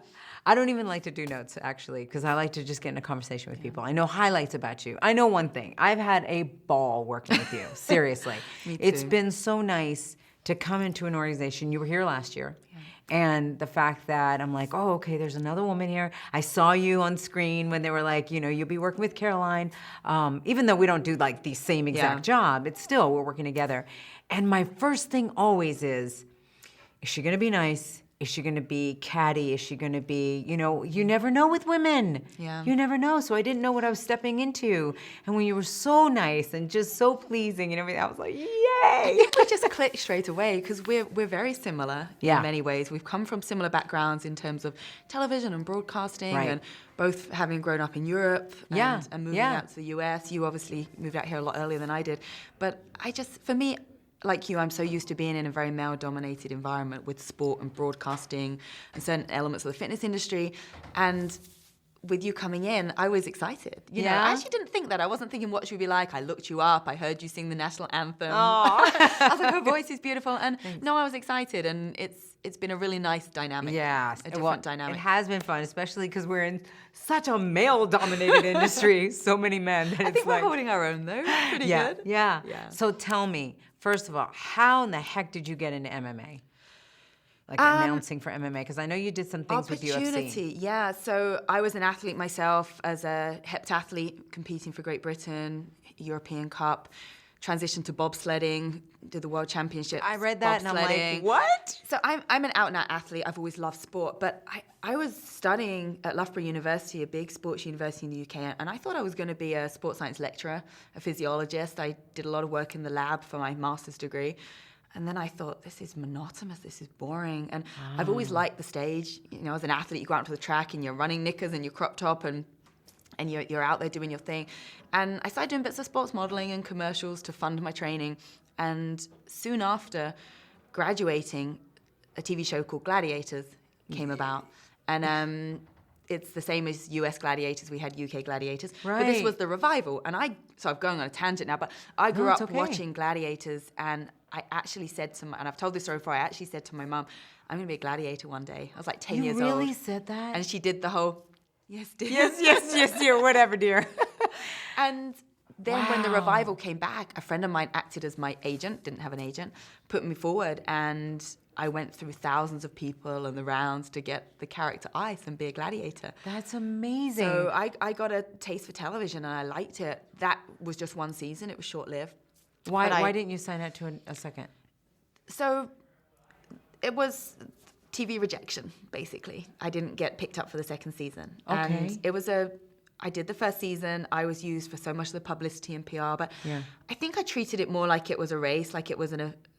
I don't even like to do notes, actually, because I like to just get in a conversation with people. I know highlights about you. I know one thing. I've had a ball working with you. Seriously. Me too. It's been so nice to come into an organization. You were here last year. And the fact that I'm like, oh, okay, there's another woman here. I saw you on screen when they were like, you'll be working with Caroline. Even though we don't do like the same exact job, it's still, we're working together. And my first thing always is she going to be nice? Is she going to be catty? Is she going to be, you never know with women. Yeah. You never know. So I didn't know what I was stepping into. And when you were so nice and just so pleasing and everything, I was like, yay. We just clicked straight away because we're very similar in many ways. We've come from similar backgrounds in terms of television and broadcasting, and both having grown up in Europe and moving out to the US. You obviously moved out here a lot earlier than I did. But for me, like you, I'm so used to being in a very male-dominated environment with sport and broadcasting and certain elements of the fitness industry. And with you coming in, I was excited. You know, I actually didn't think that. I wasn't thinking what she would be like. I looked you up. I heard you sing the national anthem. I was like, her voice is beautiful. And no, I was excited. And it's been a really nice dynamic. Yes. A different dynamic. It has been fun, especially because we're in such a male-dominated industry. So many men. That I think we're holding our own, though. Pretty good. Yeah. So tell me, first of all, how in the heck did you get into MMA? Like announcing for MMA? Because I know you did some things with UFC. Opportunity, yeah. So I was an athlete myself as a heptathlete competing for Great Britain, European Cup, transitioned to bobsledding, did the World Championships. I read that and I'm like, what? So I'm an out-and-out athlete. I've always loved sport, but I was studying at Loughborough University, a big sports university in the UK, and I thought I was going to be a sports science lecturer, a physiologist. I did a lot of work in the lab for my master's degree. And then I thought, this is monotonous, this is boring. And I've always liked the stage. As an athlete, you go out to the track in your running knickers and your crop top and you're out there doing your thing. And I started doing bits of sports modeling and commercials to fund my training. And soon after graduating, a TV show called Gladiators came about. And it's the same as US Gladiators. We had UK Gladiators. Right. But this was the revival. And so I'm going on a tangent now, but I grew up watching Gladiators, and I actually said and I've told this story before, I actually said to my mum, I'm going to be a gladiator one day. I was like 10 years old. You really said that? And she did the whole, yes, dear. Yes, dear, whatever, dear. And then when the revival came back, a friend of mine acted as my agent, didn't have an agent, put me forward, and I went through thousands of people and the rounds to get the character Ice and be a gladiator. That's amazing. So I got a taste for television and I liked it. That was just one season. It was short-lived. Why didn't you sign up to a second? So It was TV rejection, basically. I didn't get picked up for the second season. Okay. And I did the first season. I was used for so much of the publicity and PR, but Yeah. I think I treated it more like it was a race, like it was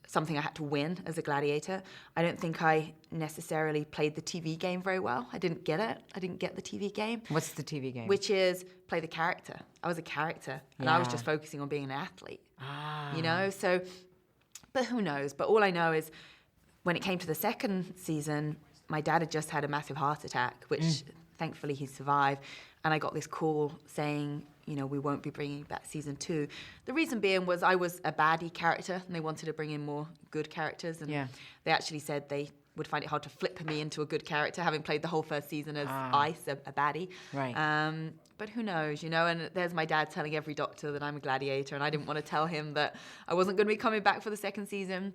something I had to win as a gladiator. I don't think I necessarily played the TV game very well. I didn't get it. I didn't get the TV game. What's the TV game? Which is play the character. I was a character, and I was Yeah. just focusing on being an athlete. Ah. You know, so, but who knows? But all I know is when it came to the second season, my dad had just had a massive heart attack, which thankfully he survived. And I got this call saying, you know, we won't be bringing back season 2. The reason being was I was a baddie character and they wanted to bring in more good characters. And Yeah. they actually said they would find it hard to flip me into a good character, having played the whole first season as Ice, a baddie. Right. But who knows, you know, and there's my dad telling every doctor that I'm a gladiator, and I didn't want to tell him that I wasn't going to be coming back for the second season.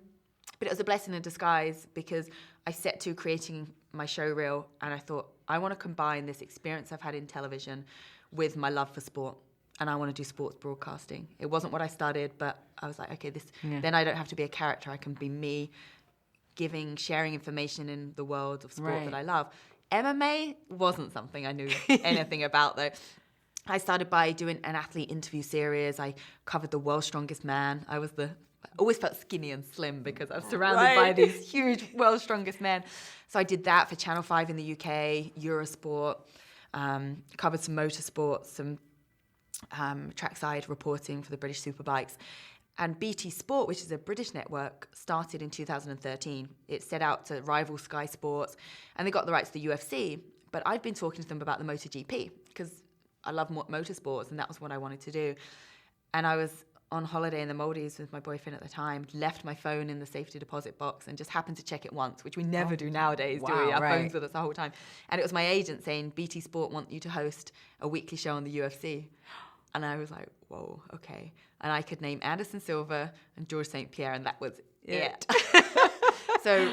But it was a blessing in disguise because I set to creating my show reel, and I thought, I want to combine this experience I've had in television with my love for sport, and I want to do sports broadcasting. It wasn't what I studied, but I was like, okay, then I don't have to be a character. I can be me, sharing information in the world of sport that I love. MMA wasn't something I knew anything about, though. I started by doing an athlete interview series. I covered the world's strongest man. I always felt skinny and slim because I was surrounded by these huge world's strongest men. So I did that for Channel 5 in the UK, Eurosport, covered some motorsports, some trackside reporting for the British Superbikes. And BT Sport, which is a British network, started in 2013. It set out to rival Sky Sports, and they got the rights to the UFC. But I'd been talking to them about the MotoGP because I love motorsports, and that was what I wanted to do. And I was on holiday in the Maldives with my boyfriend at the time, left my phone in the safety deposit box and just happened to check it once, which we never do nowadays, do we? Our phones with us the whole time. And it was my agent saying, BT Sport want you to host a weekly show on the UFC. And I was like, whoa, okay. And I could name Anderson Silva and George St. Pierre, and that was it. So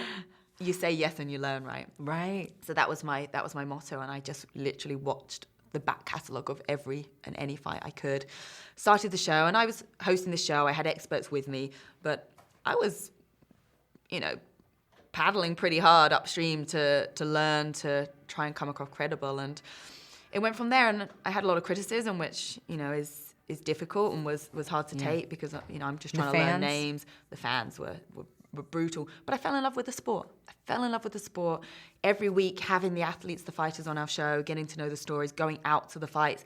you say yes and you learn, right? Right. So that was my motto, and I just literally watched the back catalogue of every and any fight I could. Started the show, and I was hosting the show. I had experts with me, but I was, paddling pretty hard upstream to learn, to try and come across credible. And it went from there, and I had a lot of criticism, which, is difficult and was hard to take because, I'm just trying to learn names. The fans were brutal, but I fell in love with the sport. Every week, having the athletes, the fighters on our show, getting to know the stories, going out to the fights.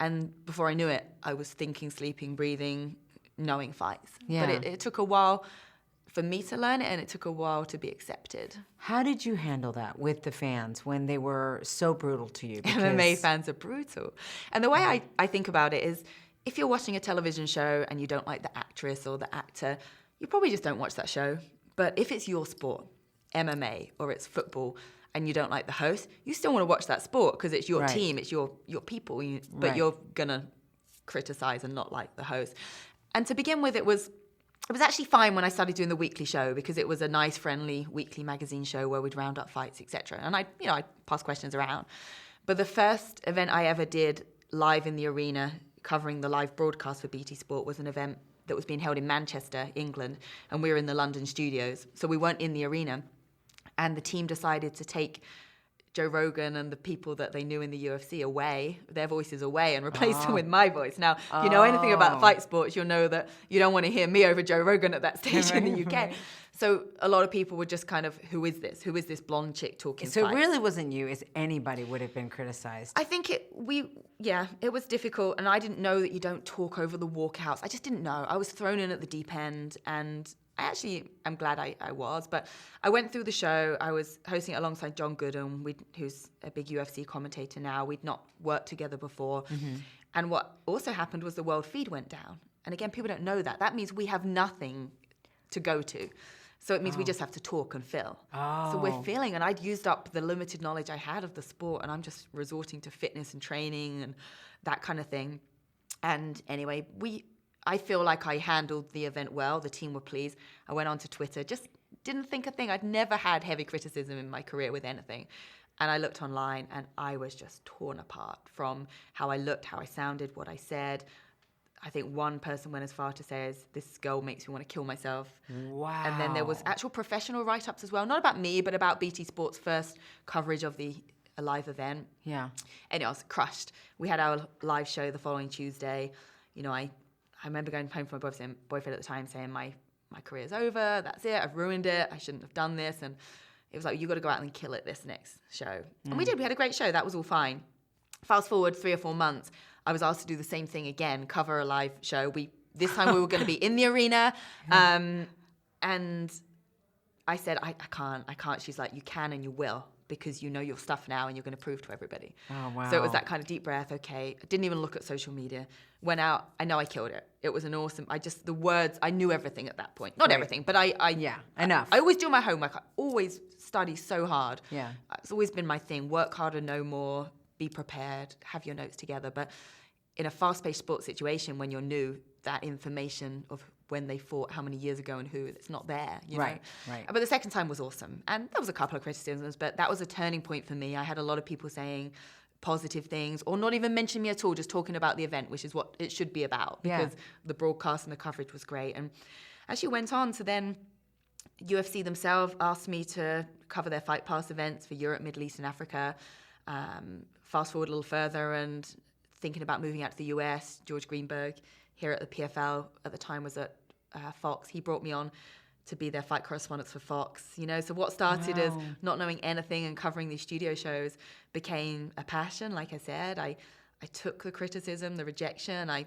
And before I knew it, I was thinking, sleeping, breathing, knowing fights. Yeah. But it took a while for me to learn it, and it took a while to be accepted. How did you handle that with the fans when they were so brutal to you? MMA fans are brutal. And the way I think about it is, if you're watching a television show and you don't like the actress or the actor, you probably just don't watch that show. But if it's your sport, MMA, or it's football, and you don't like the host, you still want to watch that sport because it's your team, it's your people, but you're going to criticize and not like the host. And to begin with, it was actually fine when I started doing the weekly show because it was a nice, friendly weekly magazine show where we'd round up fights, etc. And I'd pass questions around. But the first event I ever did live in the arena, covering the live broadcast for BT Sport, was an event that was being held in Manchester, England, and we were in the London studios. So we weren't in the arena. And the team decided to take Joe Rogan and the people that they knew in the UFC away, their voices away, and replace them with my voice. Now, if you know anything about fight sports, you'll know that you don't want to hear me over Joe Rogan at that stage in the UK. Right. So a lot of people were just kind of, who is this? Who is this blonde chick talking So fight? it really wasn't you, it's anybody would have been criticized. I think it was difficult, and I didn't know that you don't talk over the walkouts. I just didn't know. I was thrown in at the deep end, and I'm glad I was, but I went through the show. I was hosting it alongside John Gooden, who's a big UFC commentator now. We'd not worked together before. Mm-hmm. And what also happened was the world feed went down. And again, people don't know that. That means we have nothing to go to. So it means we just have to talk and fill. So we're filling, and I'd used up the limited knowledge I had of the sport, and I'm just resorting to fitness and training and that kind of thing. And anyway, I feel like I handled the event well. The team were pleased. I went onto Twitter, just didn't think a thing. I'd never had heavy criticism in my career with anything. And I looked online, and I was just torn apart from how I looked, how I sounded, what I said. I think one person went as far to say, this girl makes me want to kill myself. Wow. And then there was actual professional write-ups as well, not about me, but about BT Sport's first coverage of a live event. Yeah. And I was crushed. We had our live show the following Tuesday. You know, I remember going home from my boyfriend at the time saying, my career's over, that's it, I've ruined it, I shouldn't have done this. And it was like, you got to go out and kill it this next show. And we did, we had a great show, that was all fine. Fast forward 3 or 4 months, I was asked to do the same thing again, cover a live show. This time we were going to be in the arena. And I said, I can't. She's like, you can and you will, because you know your stuff now and you're going to prove to everybody. Oh, wow. So it was that kind of deep breath. Okay. I didn't even look at social media. Went out. I know I killed it. It was an awesome, the words, I knew everything at that point. Not everything, but enough. I always do my homework. I always study so hard. Yeah. It's always been my thing. Work harder, know more, be prepared, have your notes together. But in a fast-paced sports situation, when you're new, that information of when they fought, how many years ago and who, it's not there, you know? Right. But the second time was awesome. And there was a couple of criticisms, but that was a turning point for me. I had a lot of people saying positive things or not even mentioning me at all, just talking about the event, which is what it should be about, because the broadcast and the coverage was great. And as you went on to then, UFC themselves asked me to cover their Fight Pass events for Europe, Middle East and Africa. Fast forward a little further and thinking about moving out to the US, George Greenberg here at the PFL at the time was at Fox. He brought me on to be their fight correspondent for Fox. You know, so what started as not knowing anything and covering these studio shows became a passion. Like I said, I took the criticism, the rejection. I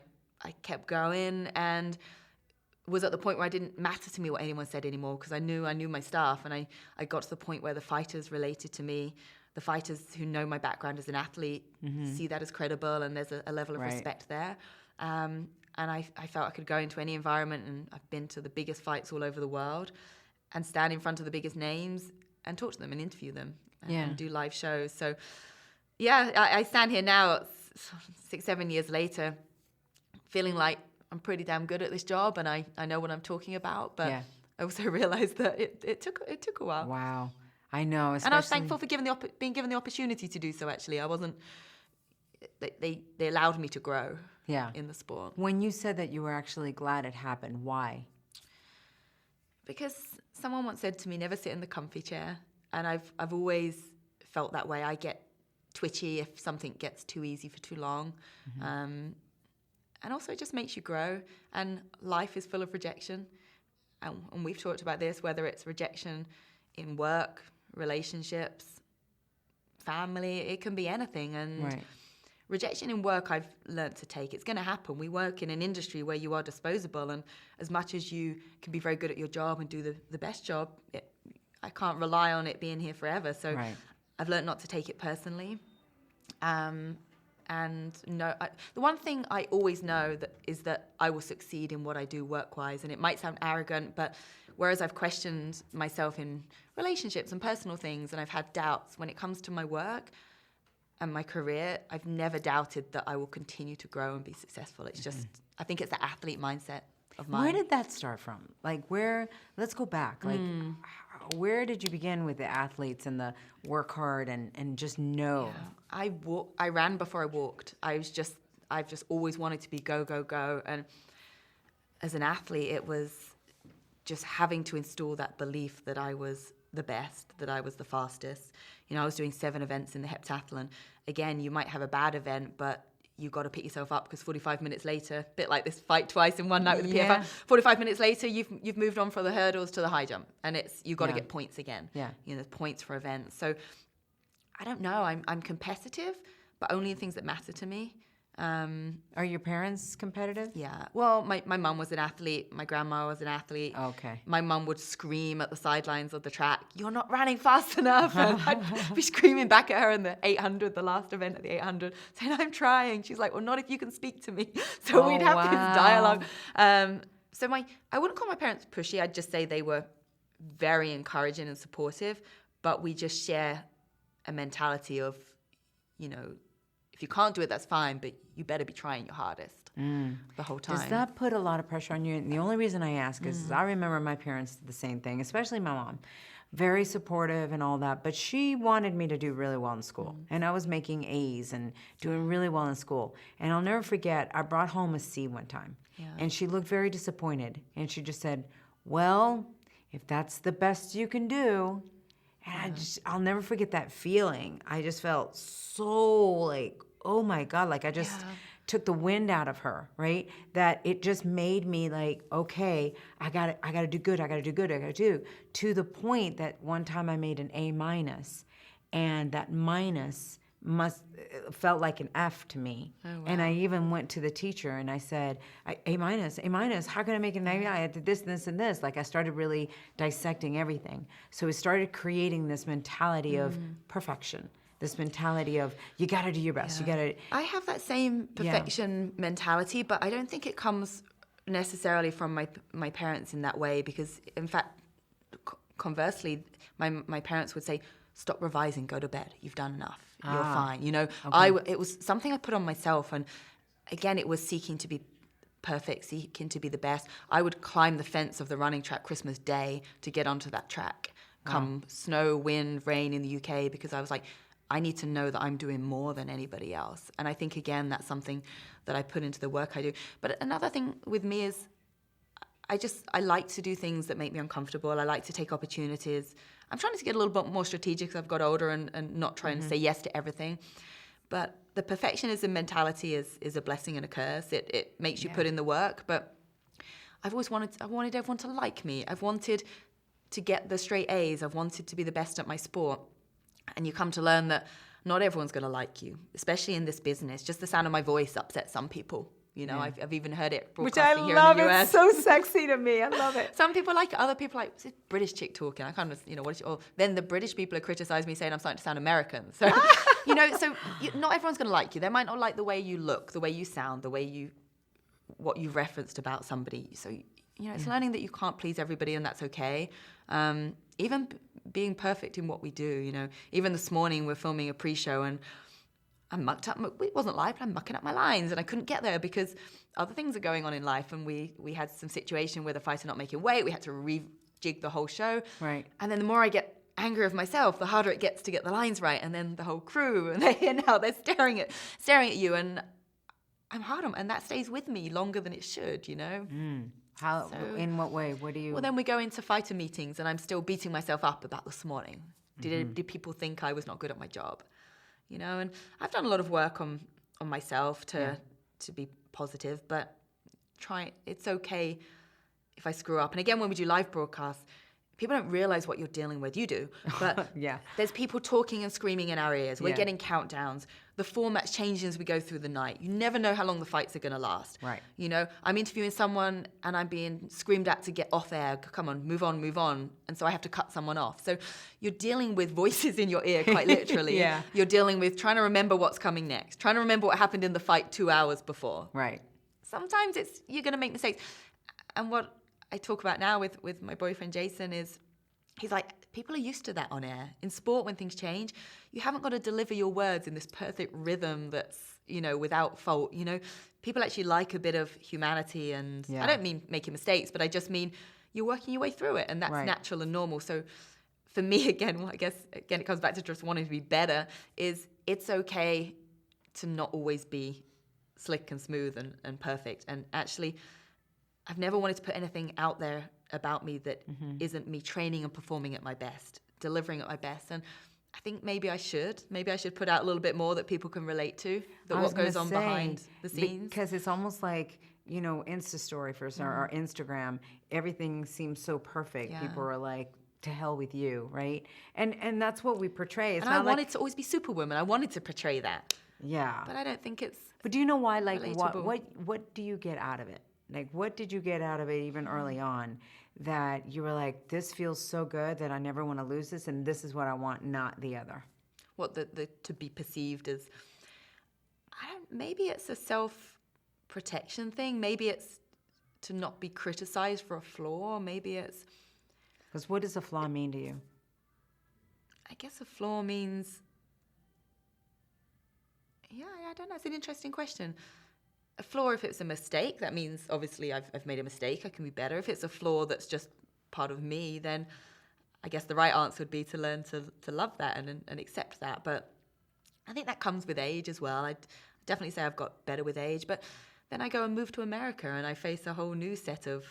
kept going and was at the point where it didn't matter to me what anyone said anymore, because I knew my stuff, and I got to the point where the fighters related to me. The fighters who know my background as an athlete see that as credible, and there's a level of respect there. And I felt I could go into any environment, and I've been to the biggest fights all over the world and stand in front of the biggest names and talk to them and interview them and do live shows. So, I stand here now 6-7 years later feeling like I'm pretty damn good at this job and I know what I'm talking about, but I also realized that it took a while. Wow. I know. And I was thankful for being given the opportunity to do so, actually. I wasn't... They allowed me to grow in the sport. When you said that you were actually glad it happened, why? Because someone once said to me, never sit in the comfy chair. And I've always felt that way. I get twitchy if something gets too easy for too long. And also it just makes you grow. And life is full of rejection. And we've talked about this, whether it's rejection in work, relationships, family, it can be anything. And rejection in work, I've learned to take. It's going to happen. We work in an industry where you are disposable, and as much as you can be very good at your job and do the best job, I can't rely on it being here forever. So I've learned not to take it personally. And no, the one thing I always know is that I will succeed in what I do work-wise, and it might sound arrogant, but whereas I've questioned myself in relationships and personal things, and I've had doubts when it comes to my work and my career, I've never doubted that I will continue to grow and be successful. It's just, I think it's the athlete mindset of mine. Where did that start from? Like let's go back. Like where did you begin with the athletes and the work hard and just know? Yeah. I ran before I walked. I've just always wanted to be go, go, go. And as an athlete, it was just having to install that belief that I was the best, that I was the fastest. You know, I was doing 7 events in the heptathlon. Again, you might have a bad event, but you got to pick yourself up, because 45 minutes later, a bit like this fight twice in one night with the PFL, 45 minutes later, you've moved on from the hurdles to the high jump, and you've got to get points again. You know, there's points for events. So I don't know. I'm competitive, but only in things that matter to me. Are your parents competitive? Yeah. Well, my mum was an athlete. My grandma was an athlete. Okay. My mum would scream at the sidelines of the track, "You're not running fast enough." And I'd be screaming back at her in the 800, the last event at the 800, saying, "I'm trying." She's like, "Well, not if you can speak to me." So we'd have this dialogue. So I wouldn't call my parents pushy. I'd just say they were very encouraging and supportive, but we just share a mentality of, you know, if you can't do it, that's fine, but you better be trying your hardest the whole time. Does that put a lot of pressure on you? And the only reason I ask is I remember my parents did the same thing, especially my mom. very supportive and all that, but she wanted me to do really well in school. And I was making A's and doing really well in school. And I'll never forget, I brought home a C one time. And she looked very disappointed. And she just said, well, if that's the best you can do. And I'll never forget that feeling. I just felt so like, oh my God, like I just took the wind out of her, right? That it just made me like, okay, I gotta do good, I gotta do. To the point that one time I made an A-, and that minus felt like an F to me. Oh, wow. And I even went to the teacher and I said, A-, how can I make an A-? I did this, this, and this. Like I started really dissecting everything. So it started creating this mentality of perfection. This mentality of you got to do your best. You got to. I have that same perfection mentality, but I don't think it comes necessarily from my parents in that way. Because in fact, conversely, my parents would say, "Stop revising, go to bed. You've done enough. You're fine." You know, it was something I put on myself, and again, it was seeking to be perfect, seeking to be the best. I would climb the fence of the running track Christmas Day to get onto that track, come snow, wind, rain in the UK, because I was like, I need to know that I'm doing more than anybody else. And I think, again, that's something that I put into the work I do. But another thing with me is I like to do things that make me uncomfortable. I like to take opportunities. I'm trying to get a little bit more strategic as I've got older and not trying to say yes to everything. But the perfectionism mentality is a blessing and a curse. It makes you put in the work. But I wanted everyone to like me. I've wanted to get the straight A's. I've wanted to be the best at my sport. And you come to learn that not everyone's going to like you, especially in this business. Just the sound of my voice upsets some people. You know, I've even heard it broadcasting here in the US. It's so sexy to me. I love it. Some people like it. Other people like, it's a British chick talking. I kind of, then the British people have criticized me saying I'm starting to sound American. So, not everyone's going to like you. They might not like the way you look, the way you sound, what you've referenced about somebody. So, it's learning that you can't please everybody, and that's okay. Even being perfect in what we do, even this morning we're filming a pre-show and I mucked up, it wasn't live, but I'm mucking up my lines and I couldn't get there because other things are going on in life, and we had some situation where the fighter not making weight, we had to rejig the whole show. Right. And then the more I get angry with myself, the harder it gets to get the lines right, and then the whole crew, and they're staring at you, and I'm hard on, and that stays with me longer than it should, How? So, in what way? What do you? Well, then we go into fighter meetings, and I'm still beating myself up about this morning. Did people think I was not good at my job? And I've done a lot of work on myself to be positive, but it's okay if I screw up. And again, when we do live broadcasts, people don't realize what you're dealing with. You do, but there's people talking and screaming in our ears. We're getting countdowns. The format's changing as we go through the night. You never know how long the fights are going to last. Right. I'm interviewing someone and I'm being screamed at to get off air. Come on, move on. And so I have to cut someone off. So you're dealing with voices in your ear, quite literally. You're dealing with trying to remember what's coming next, trying to remember what happened in the fight 2 hours before. Right. Sometimes you're going to make mistakes. And what I talk about now with my boyfriend Jason is, he's like, people are used to that on air. In sport, when things change, you haven't got to deliver your words in this perfect rhythm that's, without fault. People actually like a bit of humanity, and I don't mean making mistakes, but I just mean you're working your way through it, and that's natural and normal. So for me, again, I guess, it comes back to just wanting to be better, is it's okay to not always be slick and smooth and perfect. And actually, I've never wanted to put anything out there about me that isn't me training and performing at my best, delivering at my best. And I think maybe I should put out a little bit more that people can relate to, that what goes on behind the scenes. Because it's almost like, Insta story for or Instagram, everything seems so perfect. Yeah. People are like, to hell with you, right? And that's what we portray. It's and not I wanted to always be Superwoman. I wanted to portray that. Yeah. But I don't think it's But do you know why? Like, relatable. what do you get out of it? Like, what did you get out of it even early on that you were like, this feels so good that I never want to lose this, and this is what I want, not the other? What the to be perceived as, maybe it's a self-protection thing. Maybe it's to not be criticized for a flaw. Maybe it's... Because what does a flaw mean to you? I guess a flaw means... Yeah, I don't know. It's an interesting question. A flaw, if it's a mistake, that means obviously I've made a mistake. I can be better. If it's a flaw that's just part of me, then I guess the right answer would be to learn to love that and accept that. But I think that comes with age as well. I'd definitely say I've got better with age. But then I go and move to America and I face a whole new set of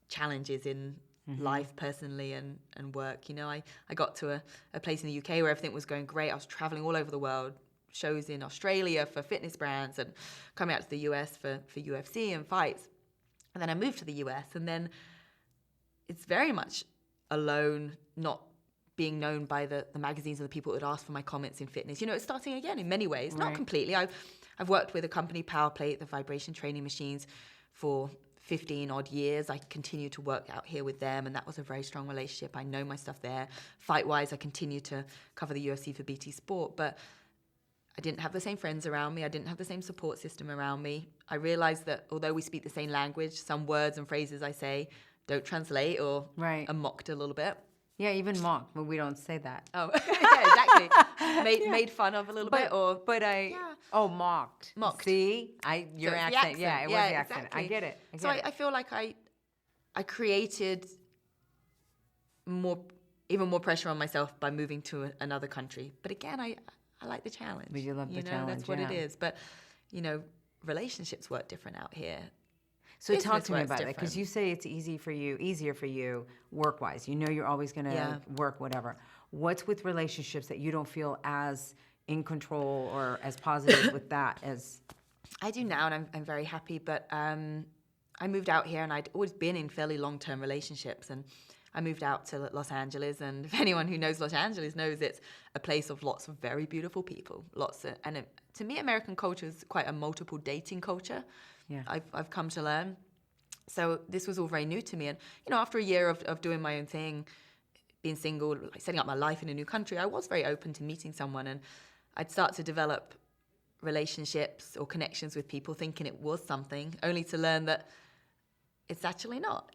challenges in life personally and work. You know, I got to a place in the UK where everything was going great. I was traveling all over the world, shows in Australia for fitness brands and coming out to the US for UFC and fights. And then I moved to the US and then it's very much alone, not being known by the magazines and the people that would ask for my comments in fitness. You know, it's starting again in many ways, not completely. I've worked with a company, PowerPlate, the vibration training machines, for 15 odd years. I continue to work out here with them, and that was a very strong relationship. I know my stuff there. Fight-wise, I continue to cover the UFC for BT Sport, but I didn't have the same friends around me. I didn't have the same support system around me. I realized that although we speak the same language, some words and phrases I say don't translate or are mocked a little bit. Yeah, even mocked, but we don't say that. Oh, yeah, exactly. Made fun of a little bit, or mocked. Mocked. See, your So it's accent. the Yeah, it was the accent. exactly. I get it. I feel like I created even more pressure on myself by moving to another country. But again, I like the challenge. But you love the challenge. That's what it is. But relationships work different out here. So talk Business to me works about that, because different. you say it's easier for you work-wise. You know you're always going to work whatever. What's with relationships that you don't feel as in control or as positive with that as? I do now, and I'm very happy. But I moved out here, and I'd always been in fairly long-term relationships, and I moved out to Los Angeles. And if anyone who knows Los Angeles knows it's a place of lots of very beautiful people. To me, American culture is quite a multiple dating culture. Yeah, I've come to learn. So this was all very new to me. And, after a year of doing my own thing, being single, setting up my life in a new country, I was very open to meeting someone. And I'd start to develop relationships or connections with people thinking it was something, only to learn that it's actually not,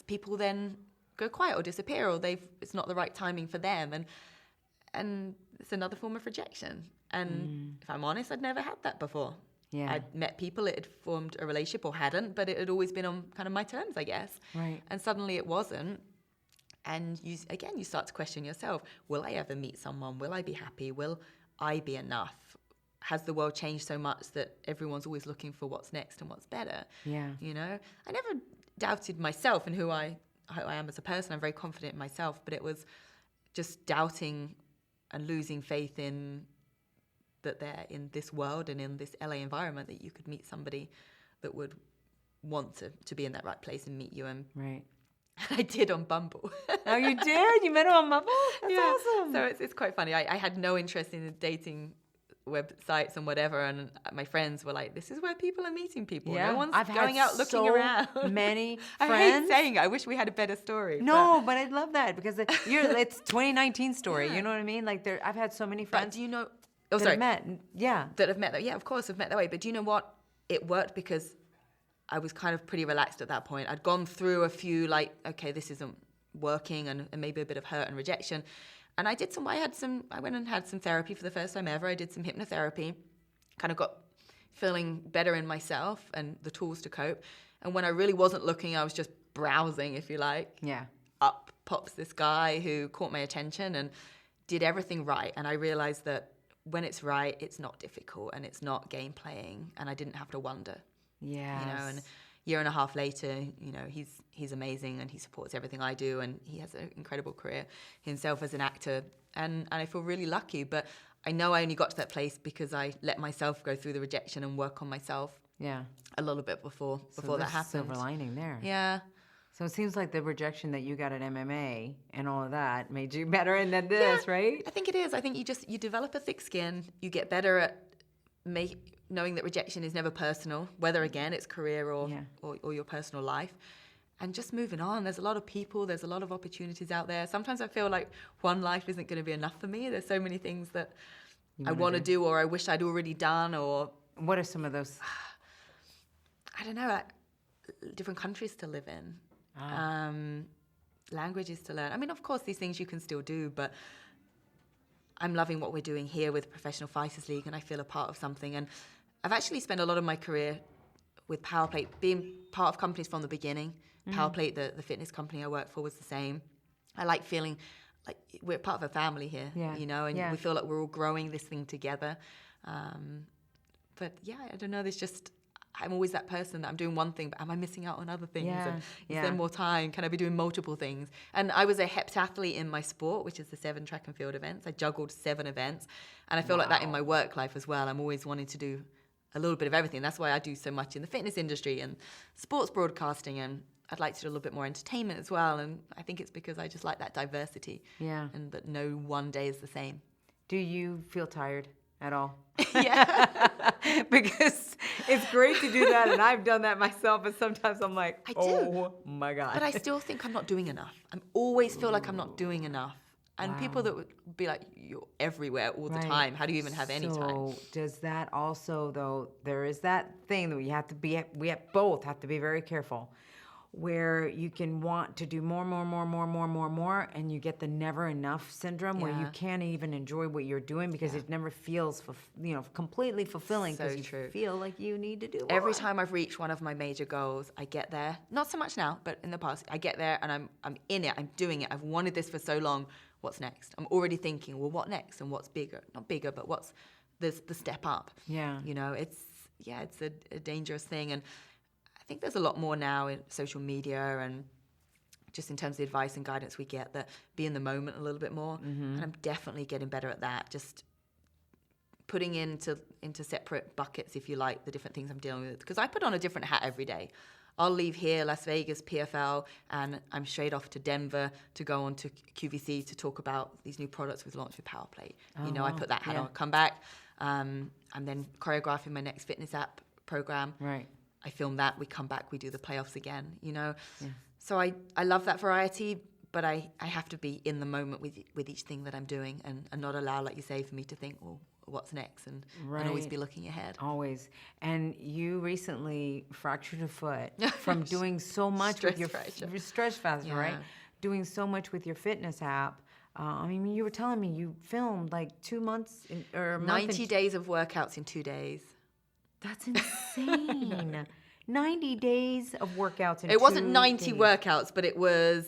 people then go quiet or disappear, or it's not the right timing for them. And it's another form of rejection. And if I'm honest, I'd never had that before. Yeah. I'd met people, it had formed a relationship or hadn't, but it had always been on kind of my terms, I guess. Right. And suddenly it wasn't. And you start to question yourself, will I ever meet someone? Will I be happy? Will I be enough? Has the world changed so much that everyone's always looking for what's next and what's better? Yeah. I never doubted myself and who I am as a person. I'm very confident in myself, but it was just doubting and losing faith in that they're in this world and in this LA environment, that you could meet somebody that would want to be in that right place and meet you. And I did on Bumble. Oh, you did? You met him on Bumble? That's awesome. So it's quite funny. I had no interest in the dating websites and whatever, and my friends were like, this is where people are meeting people. Yeah. No one's I've going out looking so around. Many friends. I hate saying it. I wish we had a better story. No, but I love that because it's 2019 story. You know what I mean? Like I've had so many friends. But do you know? That have met. Yeah. That have met that. Yeah, of course, have met that way. But do you know what? It worked because I was kind of pretty relaxed at that point. I'd gone through a few, okay, this isn't working, and maybe a bit of hurt and rejection. And I went and had some therapy for the first time ever. I did some hypnotherapy, kind of got feeling better in myself and the tools to cope. And when I really wasn't looking, I was just browsing, if you like. Yeah. Up pops this guy who caught my attention and did everything right. And I realized that when it's right, it's not difficult and it's not game playing, and I didn't have to wonder. Yeah. And a year and a half later, he's amazing and he supports everything I do, and he has an incredible career himself as an actor, and I feel really lucky. But I know I only got to that place because I let myself go through the rejection and work on myself. Yeah. A little bit before that happened. Silver lining there. Yeah. So it seems like the rejection that you got at MMA and all of that made you better in this, right? I think it is. I think you develop a thick skin. You get better at knowing that rejection is never personal, whether again it's career or your personal life, and just moving on. There's a lot of people. There's a lot of opportunities out there. Sometimes I feel like one life isn't going to be enough for me. There's so many things that I want to do, or I wish I'd already done. Or what are some of those? I don't know. Different countries to live in. Languages to learn. I mean, of course, these things you can still do, but I'm loving what we're doing here with Professional Fighters League, and I feel a part of something. And I've actually spent a lot of my career with PowerPlate, being part of companies from the beginning. PowerPlate, the fitness company I worked for, was the same. I like feeling like we're part of a family here, Yeah. you know, and Yeah. we feel like we're all growing this thing together. But yeah, I don't know. There's just, I'm always that person that I'm doing one thing, but am I missing out on other things? Yeah, And is yeah. there more time? Can I be doing multiple things? And I was a heptathlete in my sport, which is the 7 track and field events. I juggled 7 events. And I feel like that in my work life as well. I'm always wanting to do a little bit of everything. That's why I do so much in the fitness industry and sports broadcasting, and I'd like to do a little bit more entertainment as well. And I think it's because I just like that diversity. Yeah. And that no one day is the same. Do you feel tired at all? Yeah. Because it's great to do that, and I've done that myself, but sometimes I'm like, I do. oh my God. But I still think I'm not doing enough. I always feel like I'm not doing enough. And people that would be like, you're everywhere all the Right. time. How do you even have any time? So does that also, though, there is that thing that we both have to be very careful, where you can want to do more, and you get the never enough syndrome, where you Yeah. can't even enjoy what you're doing because it never feels, completely fulfilling, because So you true. feel like you need to do more. Every time I've reached one of my major goals, I get there. Not so much now, but in the past, I get there and I'm in it. I'm doing it. I've wanted this for so long. What's next? I'm already thinking, well, what next? And what's bigger? Not bigger, but what's the step up? Yeah. You know, it's a dangerous thing. And I think there's a lot more now in social media and just in terms of the advice and guidance we get, that be in the moment a little bit more. And I'm definitely getting better at that. Just putting into separate buckets, if you like, the different things I'm dealing with. Because I put on a different hat every day. I'll leave here, Las Vegas, PFL, and I'm straight off to Denver to go on to QVC to talk about these new products we've launched with PowerPlate. I put that hat on, come back. I'm then choreographing my next fitness app program. Right. I film that, we come back, we do the playoffs again, So I love that variety, but I have to be in the moment with each thing that I'm doing and not allow, like you say, for me to think, well, what's next? And always Right. be looking ahead. Always. And you recently fractured a foot from doing so much with your stress fracture, right? Yeah. Doing so much with your fitness app. I mean, you were telling me you filmed like 2 months or a month. 90 days of workouts in 2 days. That's insane. 90 days of workouts in It wasn't 2 90 days. workouts, but it was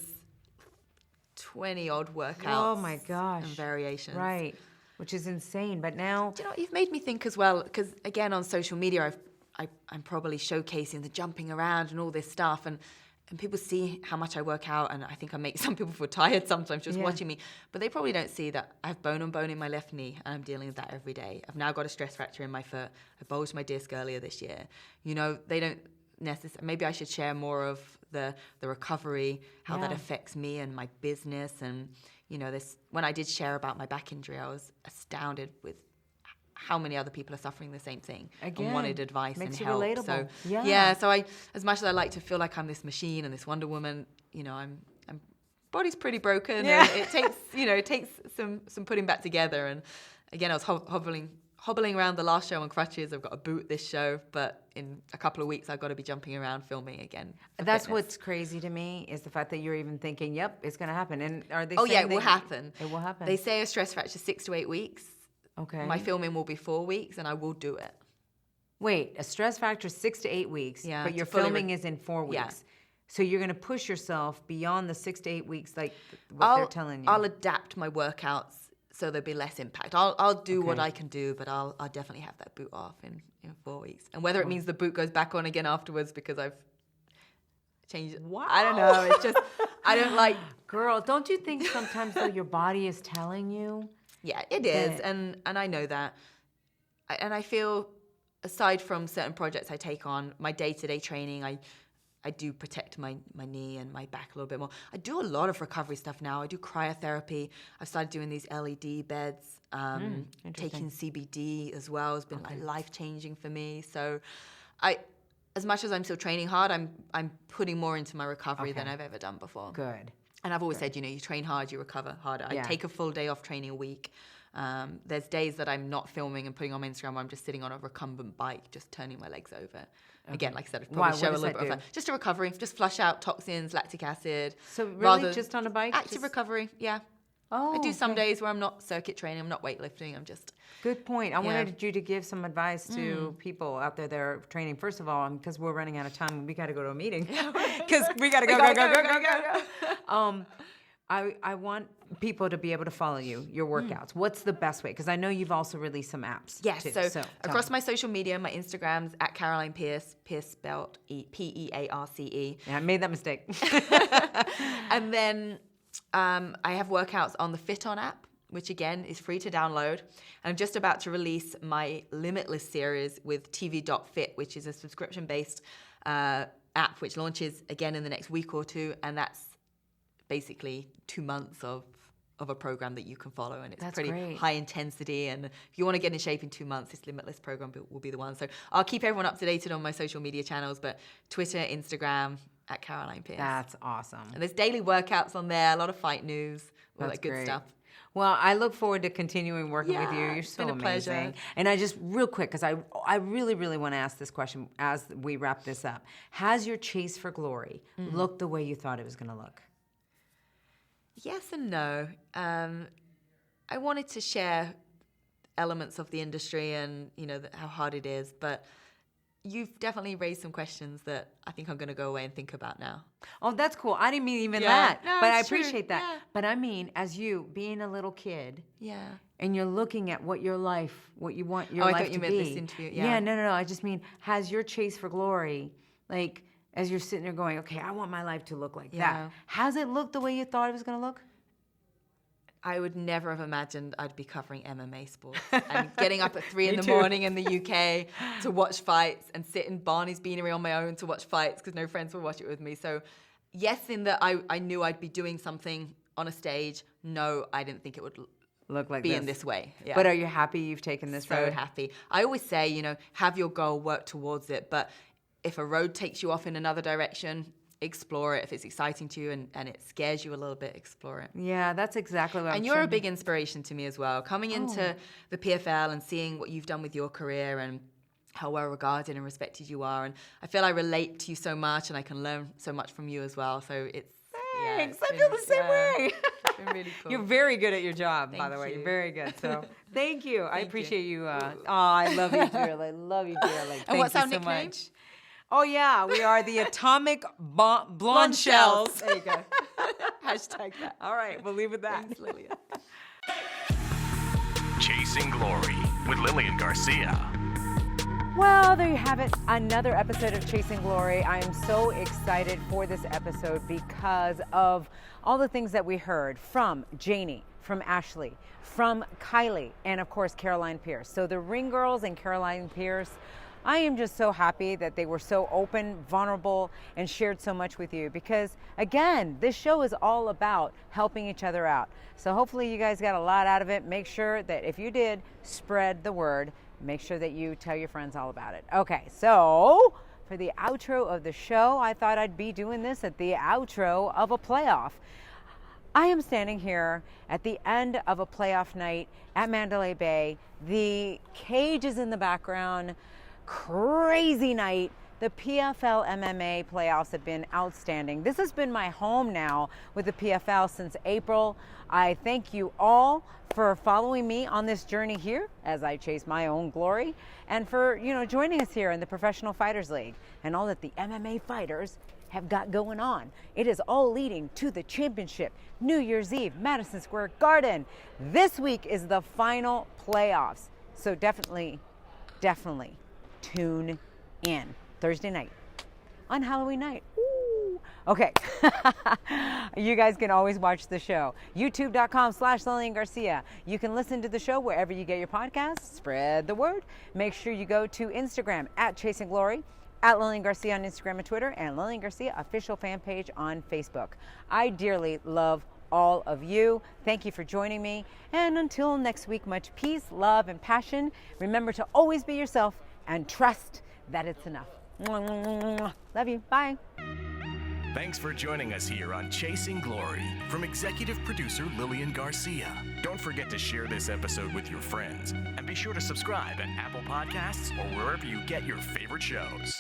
20 odd workouts. Oh my gosh. And variations. Right. Which is insane. But now, Do you know what? You've made me think as well, because again, on social media, I'm probably showcasing the jumping around and all this stuff, and people see how much I work out, and I think I make some people feel tired sometimes just watching me, but they probably don't see that I have bone on bone in my left knee, and I'm dealing with that every day. I've now got a stress fracture in my foot. I bulged my disc earlier this year. They don't necessarily, maybe I should share more of the recovery, how that affects me and my business. And, when I did share about my back injury, I was astounded with how many other people are suffering the same thing Again, and wanted advice makes and you help. relatable. So Yeah. so I, as much as I like to feel like I'm this machine and this Wonder Woman, I'm body's pretty broken. Yeah. And it takes some putting back together. And again, I was hobbling around the last show on crutches. I've got a boot this show, but in a couple of weeks I've got to be jumping around filming again. that's fitness. what's crazy to me, is the fact that you're even thinking, yep, it's going to happen. And are they Oh saying yeah, it will happen. It will happen. They say a stress fracture 6 to 8 weeks. Okay. My filming will be 4 weeks, and I will do it. Wait, a stress factor 6 to 8 weeks, Yeah, but your to fully filming is in 4 weeks. Yeah. So you're going to push yourself beyond the 6 to 8 weeks, like what they're telling you. I'll adapt my workouts so there'll be less impact. I'll do what Okay. I can do, but I'll definitely have that boot off in 4 weeks. And whether it means the boot goes back on again afterwards because I've changed it. Wow. I don't know. It's just, I don't like. Girl, don't you think sometimes though your body is telling you? Yeah, it is. that- And I know that. And I feel, aside from certain projects I take on, my day-to-day training, I do protect my knee and my back a little bit more. I do a lot of recovery stuff now. I do cryotherapy. I've started doing these LED beds. Taking CBD as well has been like life-changing for me. So as much as I'm still training hard, I'm putting more into my recovery than I've ever done before. Good. And I've always said, you train hard, you recover harder. Yeah. I take a full day off training a week. There's days that I'm not filming and putting on my Instagram where I'm just sitting on a recumbent bike, just turning my legs over. Again, like I said, I'd Why? probably What show a does little that bit of do? that. Just a recovery, just flush out toxins, lactic acid. So really rather- just on a bike? Active Just- recovery, yeah. Oh, I do some okay. days where I'm not circuit training, I'm not weightlifting, I'm just... Good point. I Yeah. wanted you to give some advice to people out there that are training. First of all, because we're running out of time, we got to go to a meeting. Because we got to go. I want people to be able to follow you, your workouts. What's the best way? Because I know you've also released some apps. Yes, too, so tell across me. my social media, my Instagram's at Caroline Pierce, Pierce spelled Pearce. Yeah, I made that mistake. And then I have workouts on the Fit On app, which again is free to download. And I'm just about to release my Limitless series with TV.fit, which is a subscription-based app which launches again in the next week or two. And that's basically 2 months of a program that you can follow, and it's That's pretty great. high intensity. And if you want to get in shape in 2 months, this Limitless program will be the one. So I'll keep everyone up to date on my social media channels, but Twitter, Instagram, at Caroline Pierce. That's awesome. And there's daily workouts on there, a lot of fight news, all That's that good great. stuff. Well, I look forward to continuing working with you. Yeah, You're it's so been a pleasure. amazing. And I just, real quick, because I really, really want to ask this question as we wrap this up. Has your chase for glory looked the way you thought it was going to look? Yes and no. I wanted to share elements of the industry and, how hard it is, but you've definitely raised some questions that I think I'm going to go away and think about now. Oh, that's cool. I didn't mean even Yeah. that. No, but I it's true. appreciate that. Yeah. But I mean, as you being a little kid, Yeah. and you're looking at what your life, what you want your Oh, I life thought you to meant be. this interview, Yeah, yeah. no. I just mean, has your chase for glory, like, as you're sitting there going, okay, I want my life to look like Yeah. that. Has it looked the way you thought it was going to look? I would never have imagined I'd be covering MMA sports and getting up at 3 in Me the too. morning in the UK to watch fights and sit in Barney's Beanery on my own to watch fights because no friends will watch it with me. So yes, in that I knew I'd be doing something on a stage. No, I didn't think it would Look like be this. in this way. Yeah. But are you happy you've taken this so road? happy. I always say, have your goal, work towards it. But if a road takes you off in another direction, explore it. If it's exciting to you and it scares you a little bit, explore it. Yeah, that's exactly what I'm And you're a trying to- big inspiration to me as well. Coming into the PFL and seeing what you've done with your career and how well regarded and respected you are. And I feel I relate to you so much and I can learn so much from you as well. So it's... Thanks. it's I feel been- the same yeah, way. It's been really cool. You're very good at your job, by Thank the way. you. You're very good. So thank you. I Thank you. appreciate you. I love you dearly. Love you dearly. Thank what's you our so nickname? much. Oh yeah, we are the Atomic Blonde Shells. There you go. Hashtag that. All right, we'll leave with that. Thanks, Lillian. Chasing Glory with Lillian Garcia. Well, there you have it, another episode of Chasing Glory. I am so excited for this episode because of all the things that we heard from Janie, from Ashley, from Kylie, and of course, Caroline Pierce. So the Ring Girls and Caroline Pierce, I am just so happy that they were so open, vulnerable, and shared so much with you because, again, this show is all about helping each other out. So hopefully you guys got a lot out of it. Make sure that if you did, spread the word. Make sure that you tell your friends all about it. Okay, so for the outro of the show, I thought I'd be doing this at the outro of a playoff. I am standing here at the end of a playoff night at Mandalay Bay. The cage is in the background. Crazy night. The PFL MMA playoffs have been outstanding. This has been my home now with the PFL since April. I thank you all for following me on this journey here as I chase my own glory and for, joining us here in the Professional Fighters League and all that the MMA fighters have got going on. It is all leading to the championship, New Year's Eve, Madison Square Garden. This week is the final playoffs. So definitely tune in Thursday night on Halloween night. Ooh. Okay. You guys can always watch the show. YouTube.com/Lillian Garcia. You can listen to the show wherever you get your podcasts. Spread the word. Make sure you go to Instagram at Chasing Glory, at Lillian Garcia on Instagram and Twitter, and Lillian Garcia official fan page on Facebook. I dearly love all of you. Thank you for joining me. And until next week, much peace, love, and passion. Remember to always be yourself and trust that it's enough. Love you. Bye. Thanks for joining us here on Chasing Glory from executive producer Lillian Garcia. Don't forget to share this episode with your friends and be sure to subscribe at Apple Podcasts or wherever you get your favorite shows.